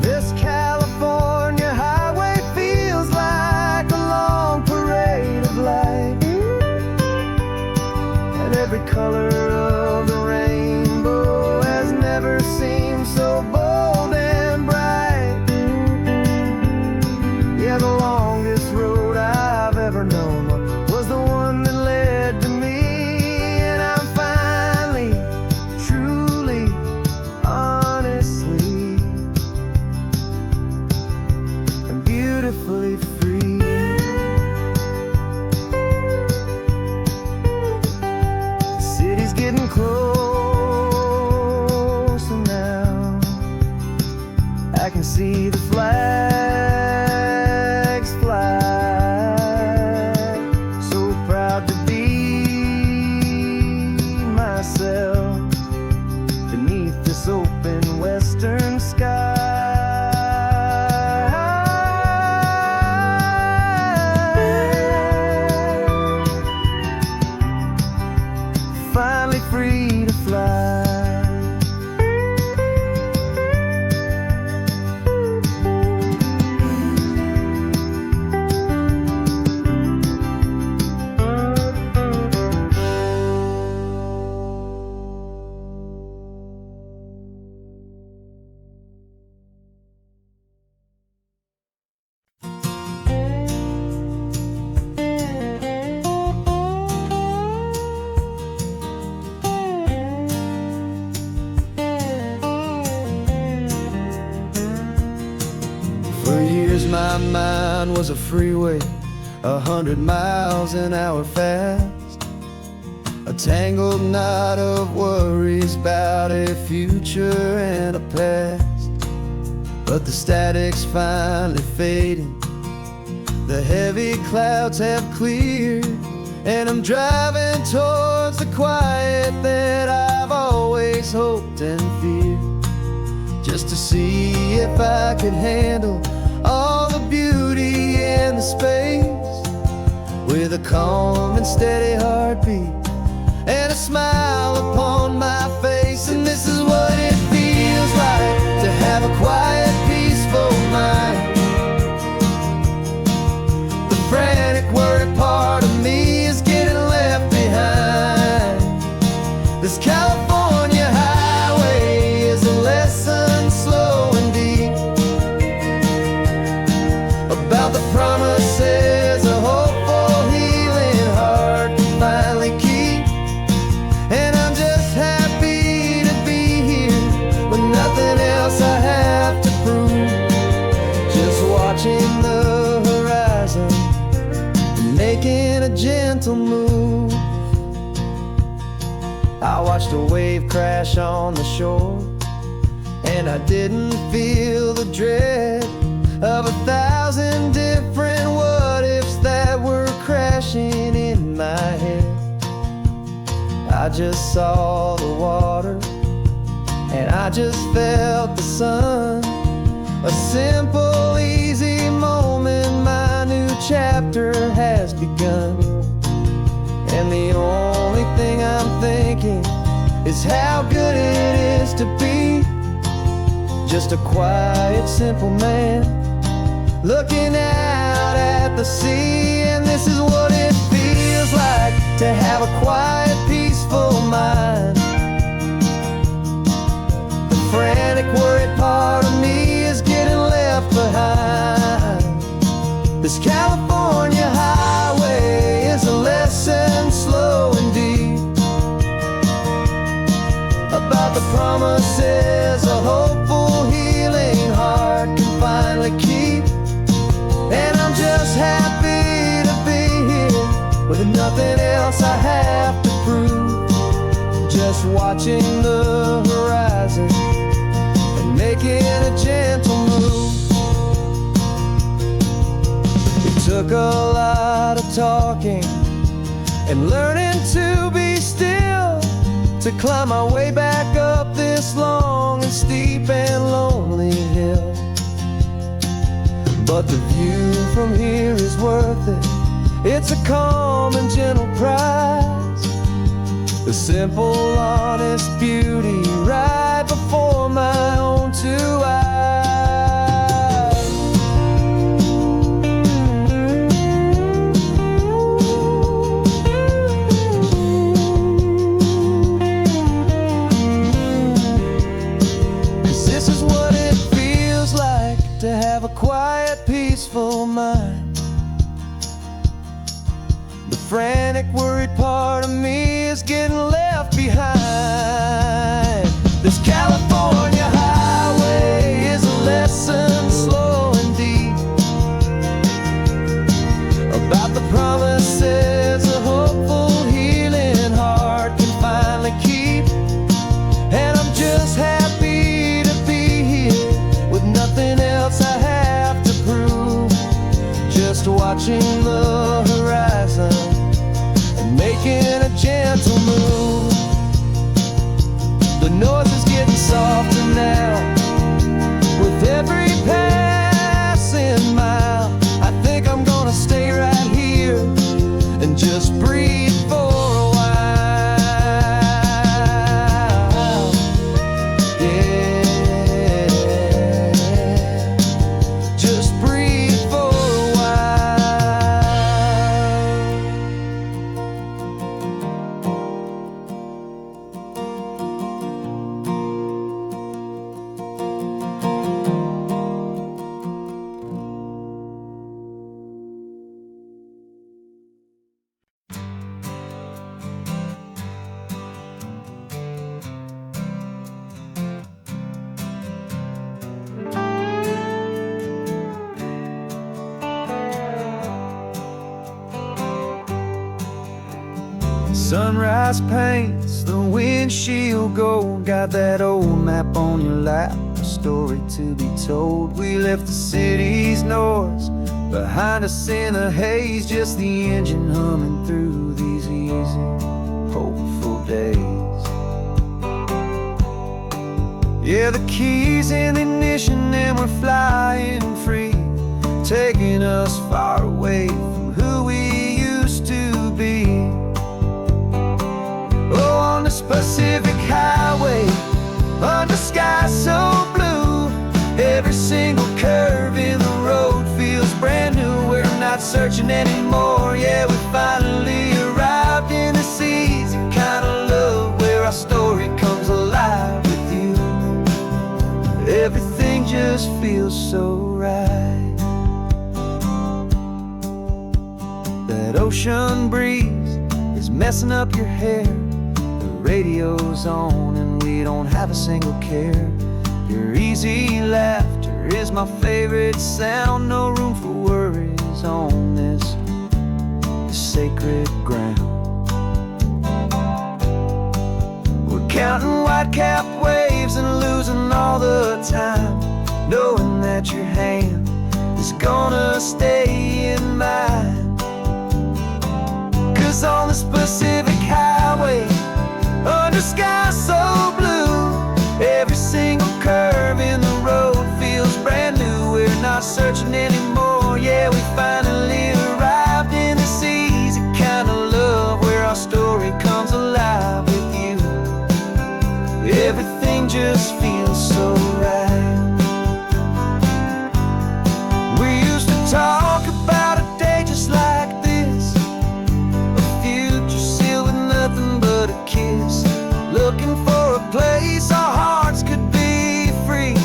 This California highway feels like a long parade of light, and every color of the rainbow has never seemed so bold and bright. Yeah, the longest road I've ever known was the one that led to me. And I'm finally, truly, honestly, and beautifully free. The city's getting closer now. I can see the flags fly. So proud to be myself beneath this open western sky. Finally free to fly. For years my mind was a freeway, 100 miles an hour fast. A tangled knot of worries about a future and a past. But the static's finally fading, the heavy clouds have cleared, and I'm driving towards the quiet that I've always hoped and feared. Just to see if I could handle all the beauty and the space, with a calm and steady heartbeat and a smile upon my face. And this is what it feels like to have a quiet, peaceful mind. The frantic, worried part of me is getting left behind. This California highway is a lesson slow and deep about the promises a hopeful, healing heart can finally keep. And I'm just happy to be here with nothing else I have to prove. Just watching the horizon and making a gentle move. I watched a wave crash on the shore, and I didn't feel the dread of 1,000 different what-ifs that were crashing in my head. I just saw the water, and I just felt the sun. A simple, easy moment, my new chapter has begun. And the only thing I'm thinking is how good it is to be just a quiet, simple man looking out at the sea. And this is what it feels like to have a quiet, peaceful mind. The frantic, worried part of me is getting left behind. This California highway is a lesson slow and deep about the promises a hopeful, healing heart can finally keep. And I'm just happy to be here with nothing else I have to prove, just watching the horizon and making a gentle move. It took a lot of talking and learning to be still to climb my way back up this long and steep and lonely hill. But the view from here is worth it. It's a calm and gentle prize, the simple, honest beauty right before my own two eyes. 'Cause this is what it feels like to have a quiet, peaceful mind. The frantic, worried part of me is getting left behind. This California highway is a lesson slow and deep about the promises a hopeful, healing heart can finally keep. And I'm just happy to be here with nothing else I have to prove, just watching the horizon and making a gentle move. The noise is getting softer now with every passing mile. I think I'm gonna stay right here and just breathe for a while. Yeah, just breathe for a while. Sunrise paints the windshield gold. Got that old map on your lap, a story to be told. We left the city's noise behind us in the haze, just the engine humming through these easy, hopeful days. Yeah, the keys in the ignition and we're flying free, taking us far away from who we used to be. Oh, on this Pacific highway, under sky so blue, every single curve in the road feels brand new. We're not searching anymore, yeah, we finally arrived in this easy kind of love where our story comes alive with you. Everything just feels so right. That ocean breeze is messing up your hair, radio's on and we don't have a single care. Your easy laughter is my favorite sound. No room for worries on this sacred ground. We're counting white-capped waves and losing all the time, knowing that your hand is gonna stay in mine. 'Cause on this Pacific highway, under sky so blue, every single curve in the road feels brand new. We're not searching anymore, yeah, we finally arrived in this easy kind of love where our story comes alive with you. Everything just feels so right. We used to talk about a day just like this, a future sealed with nothing but a kiss, looking for a place our hearts could be free.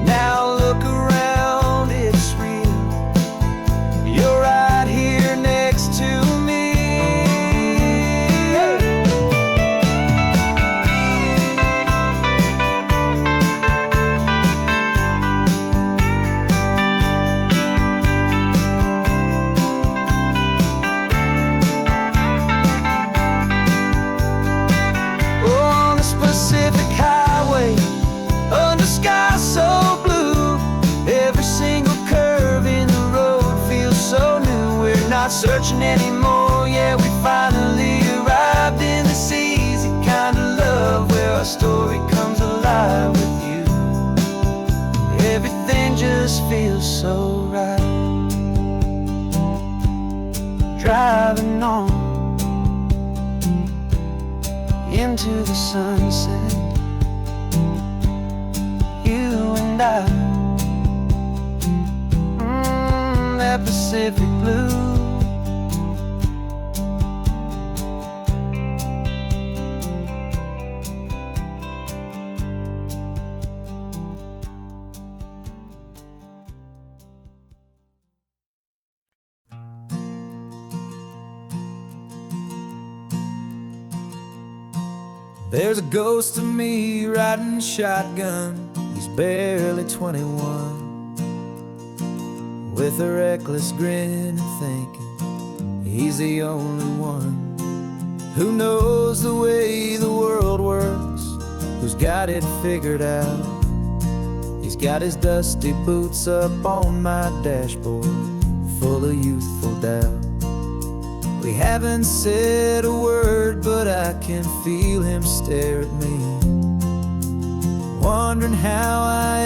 Now look around, it's real. not searching anymore. Yeah, we finally arrived in this easy kind of love where our story comes alive with you. Everything just feels so right. Driving on into the sunset, you and I, that Pacific blue. There's a ghost of me riding shotgun. He's barely 21, with a reckless grin and thinking he's the only one who knows the way the world works, who's got it figured out. He's got his dusty boots up on my dashboard, full of youthful doubt. We haven't said a word, but I can feel him stare at me, wondering how I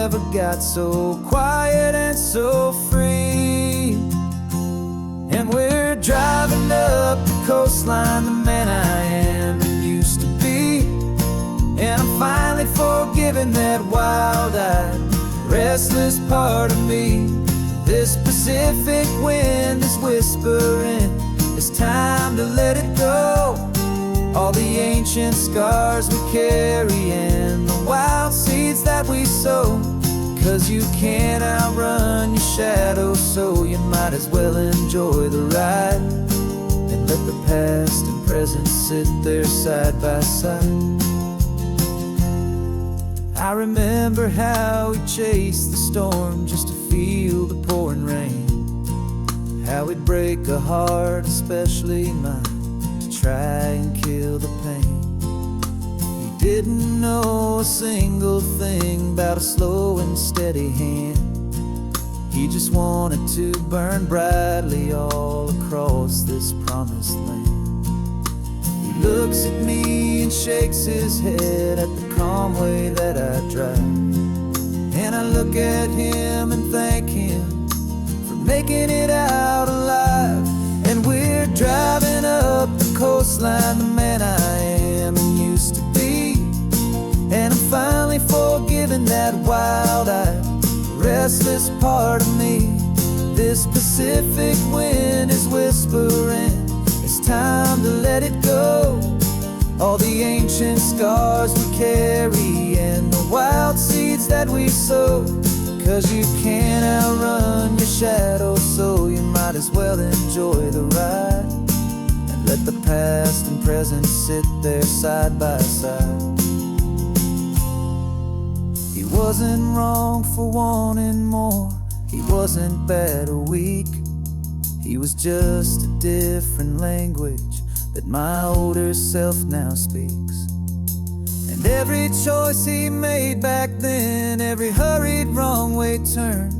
ever got so quiet and so free. And we're driving up the coastline, the man I am and used to be. And I'm finally forgiving that wild-eyed, restless part of me. This Pacific wind is whispering, it's time to let it go. All the ancient scars we carry and the wild seeds that we sow. 'Cause you can't outrun your shadow, so you might as well enjoy the ride and let the past and present sit there side by side. I remember how we chased the storm just to feel the pouring rain, how we'd break a heart, especially mine, to try and kill the pain. He didn't know a single thing about a slow and steady hand. He just wanted to burn brightly all across this promised land. He looks at me and shakes his head at the calm way that I drive, and I look at him and thank him making it out alive. And we're driving up the coastline, the man I am and used to be. And I'm finally forgiving that wild-eyed, restless part of me. This Pacific wind is whispering, it's time to let it go. All the ancient scars we carry and the wild seeds that we sow. 'Cause you can't outrun your shadow, so you might as well enjoy the ride and let the past and present sit there side by side. He wasn't wrong for wanting more, he wasn't bad or weak. He was just a different language that my older self now speaks. And every choice he made back then, every hurried wrong way turn,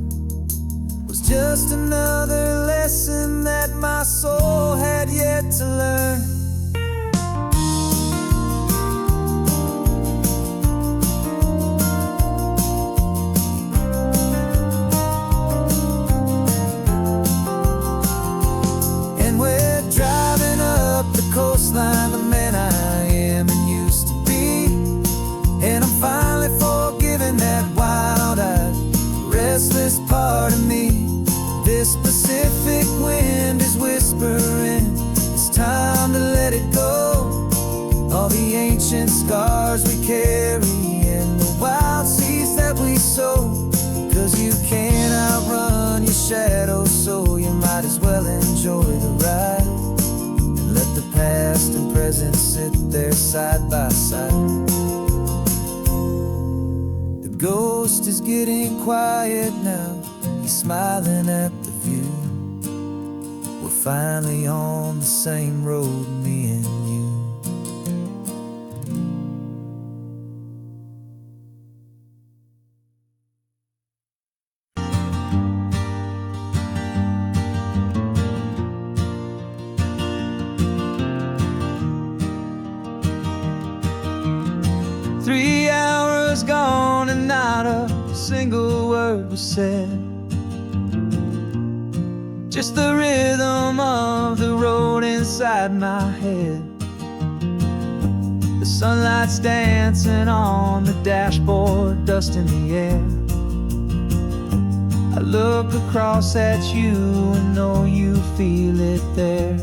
was just another lesson that my soul had yet to learn. And we're driving up the coastline, the man I am and used to be. And I'm finally forgiving that wild-eyed, restless part of me. This Pacific wind is whispering, it's time to let it go. All the ancient scars we carry and the wild seeds that we sow. 'Cause you can't outrun your shadow, so you might as well enjoy the ride and let the past and present sit there side by side. The ghost is getting quiet now, he's smiling at the view. We're finally on the same road, me and you. single word was said. Just the rhythm of the road inside my head. The sunlight's dancing on the dashboard, dust in the air. I look across at you and know you feel it there.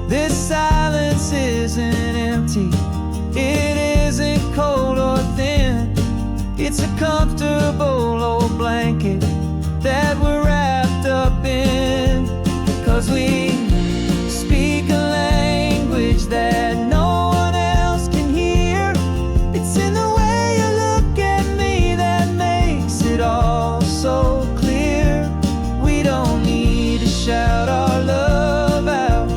This silence isn't empty, it isn't cold or thin. It's a comfortable old blanket that we're wrapped up in. 'Cause we speak a language that no one else can hear. It's in the way you look at me that makes it all so clear. We don't need to shout our love out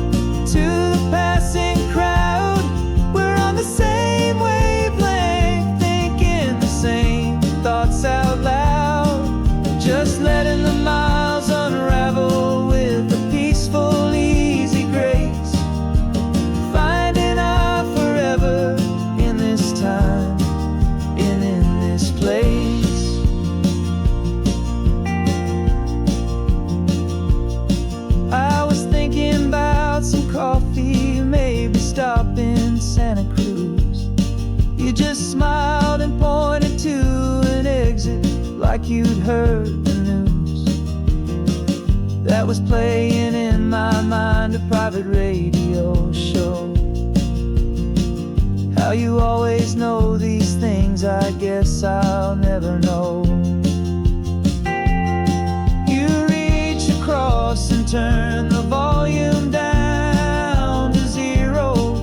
to the passing crowd. We're on the same wavelength, thinking the same thoughts out loud. Just letting the miles unravel with a peaceful, easy grace. Finding our forever in this time and in this place. I was thinking about some coffee, maybe stop in Santa Cruz. You just smiled and pointed to an exit like you'd heard the news. That was playing in my mind, a private radio show. How you always know these things, I guess I'll never know. You reach across and turn the volume down to zero.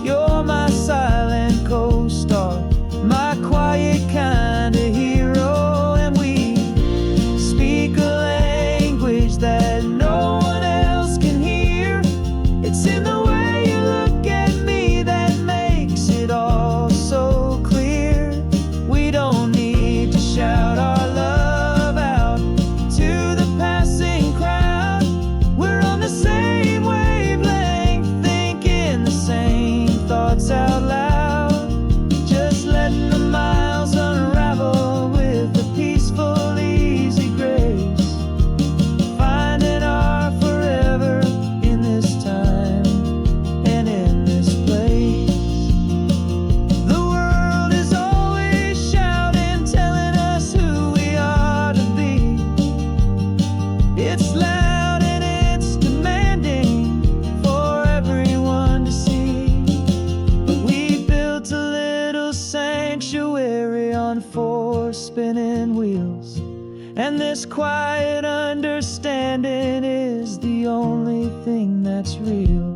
You're my silent co-star, my quiet kind of hero. And we speak a language that no one else can hear. It's in the way you look at me that makes it all so clear. We don't need to shout our love out to the passing crowd. We're on the same wavelength, thinking the same thoughts out loud. Just letting the miles unravel with a peaceful, easy grace. Finding our forever in this time and in this place. The world is always shouting, telling us who we are to be. It's loud and it's demanding for everyone to see. But we built a little sanctuary on four spinning wheels, and this quiet understanding is the only thing that's real.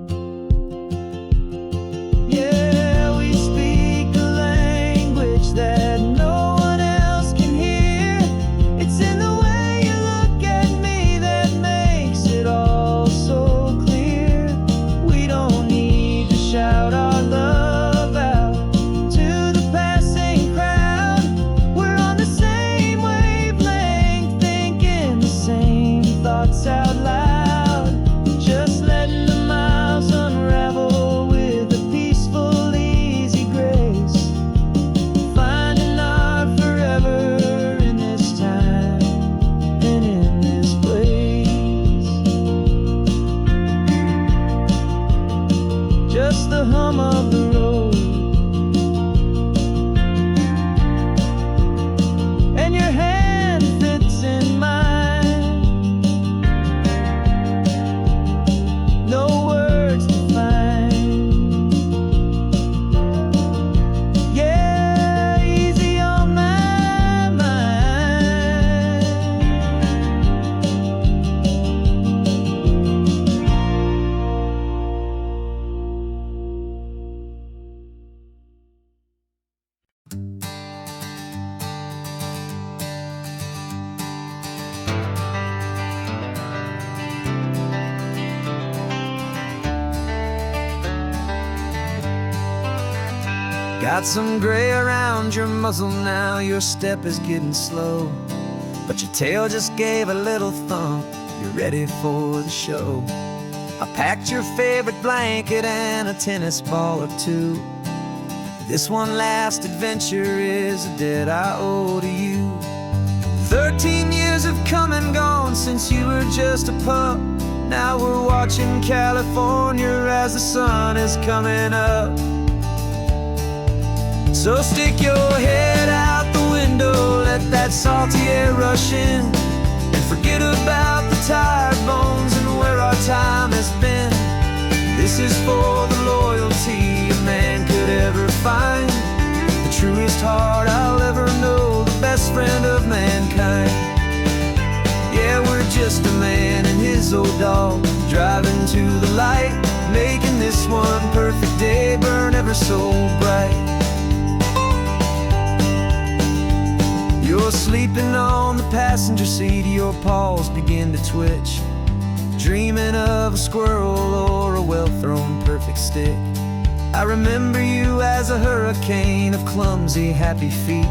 Yeah, we speak a language that no one else can hear. It's in the way you look at me that makes it all so clear. We don't need to shout our love out to the passing crowd. We're on the same wavelength, thinking the same thoughts out loud. Just letting the miles unravel with a peaceful, easy grace. Finding our forever in this time and in this place. Just the hum of the road and your hand fits in mine. No words to find. Yeah, easy on my mind. Got some gray around your muzzle now, your step is getting slow, but your tail just gave a little thump, you're ready for the show. I packed your favorite blanket and a tennis ball or two. This one last adventure is a debt I owe to you. 13 years have come and gone since you were just a pup. Now we're watching California as the sun is coming up. So stick your head out the window, let that salty air rush in, and forget about the tired bones and where our time has been. This is for the loyalty a man could ever find, the truest heart I'll ever know, the best friend of mankind. Yeah, we're just a man and his old dog, driving to the light, making this one perfect day burn ever so bright. You're sleeping on the passenger seat, your paws begin to twitch, dreaming of a squirrel or a well-thrown perfect stick. I remember you as a hurricane of clumsy, happy feet.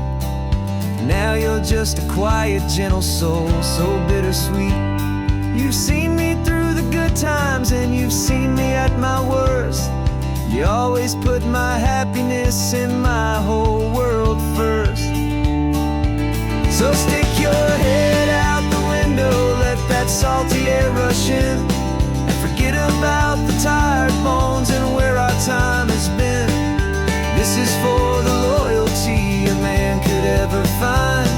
Now you're just a quiet, gentle soul, so bittersweet. You've seen me through the good times and you've seen me at my worst. You always put my happiness in my whole world first. So stick your head out the window, let that salty air rush in, and forget about the tired bones and where our time has been. This is for the loyalty a man could ever find,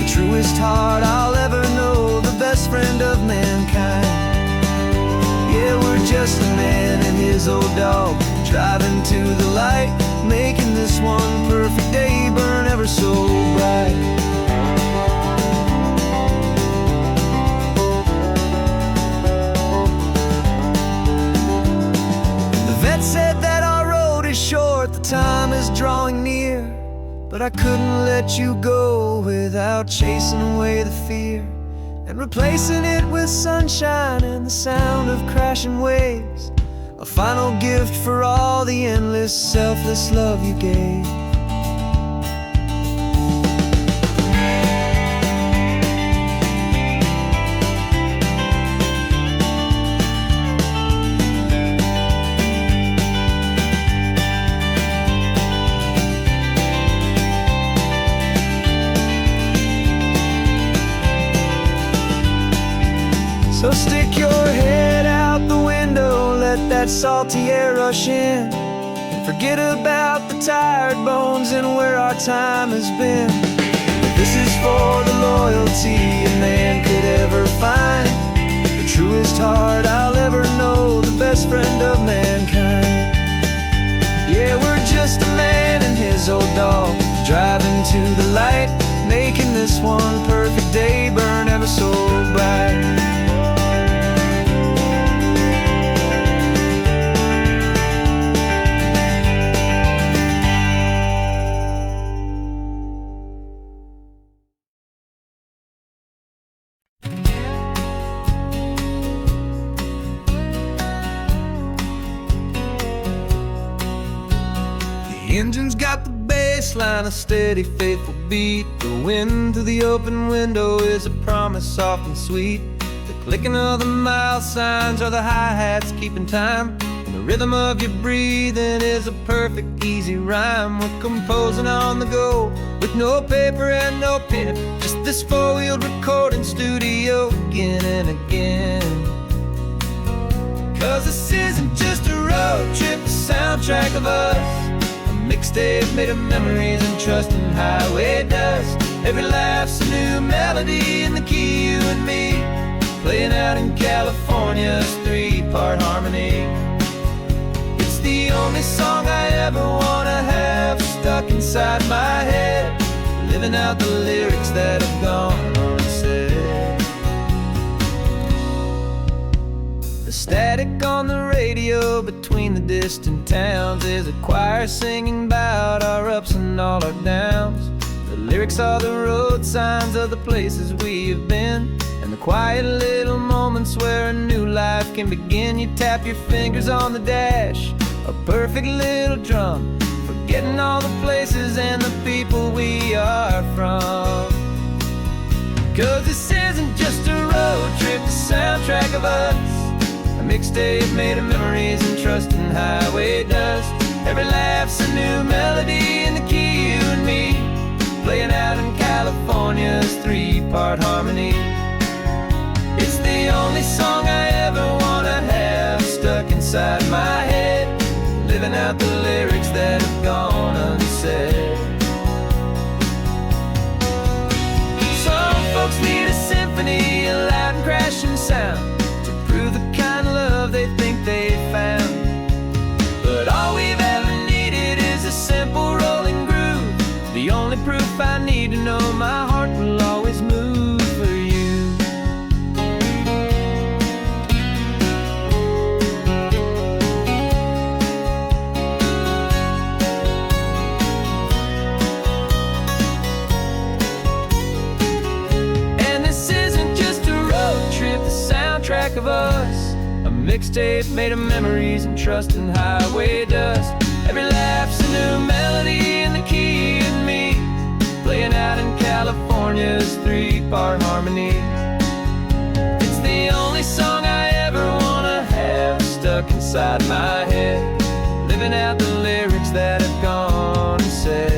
the truest heart I'll ever know, the best friend of mankind. Yeah, we're just a man and his old dog, driving to the light, making this one perfect day burn ever so bright. Said that our road is short, the time is drawing near, but I couldn't let you go without chasing away the fear and replacing it with sunshine and the sound of crashing waves, a final gift for all the endless, selfless love you gave. So stick your head out the window, let that salty air rush in, and forget about the tired bones and where our time has been. This is for the loyalty a man could ever find, the truest heart I'll ever know, the best friend of mankind. Yeah, we're just a man and his old dog, driving to the light, making this one perfect day burn ever so bright. The engine's got the bass line, a steady, faithful beat. The wind through the open window is a promise soft and sweet. The clicking of the mile signs are the hi-hats keeping time, and the rhythm of your breathing is a perfect, easy rhyme. We're composing on the go with no paper and no pen, just this four-wheeled recording studio again and again. 'Cause this isn't just a road trip, the soundtrack of us, mixtape made of memories and trust in highway dust. Every laugh's a new melody in the key, you and me, playing out in California's three-part harmony. It's the only song I ever wanna have stuck inside my head, living out the lyrics that have gone unsaid. The static on the radio between the distant towns is a choir singing about our ups and all our downs. The lyrics are the road signs of the places we have been, and the quiet little moments where a new life can begin. You tap your fingers on the dash, a perfect little drum, forgetting all the places and the people we are from. 'Cause this isn't just a road trip, the soundtrack of us, a mixtape made of memories and trust in highway dust. Every laugh's a new melody in the key, you and me, playing out in California's three-part harmony. It's the only song I ever wanna have stuck inside my head, living out the lyrics that have gone unsaid. Some folks need a symphony, a loud and crashing sound, to prove the kind of love they think they found. But all we've ever needed is a simple rolling groove, the only proof I need to know my heart will always move for you. And this isn't just a road trip, the soundtrack of us, a mixtape made of memories and trust and highway dust. Every laugh's a new melody in the key and me, playing out in California's three-part harmony. It's the only song I ever wanna have stuck inside my head, living out the lyrics that have gone and said.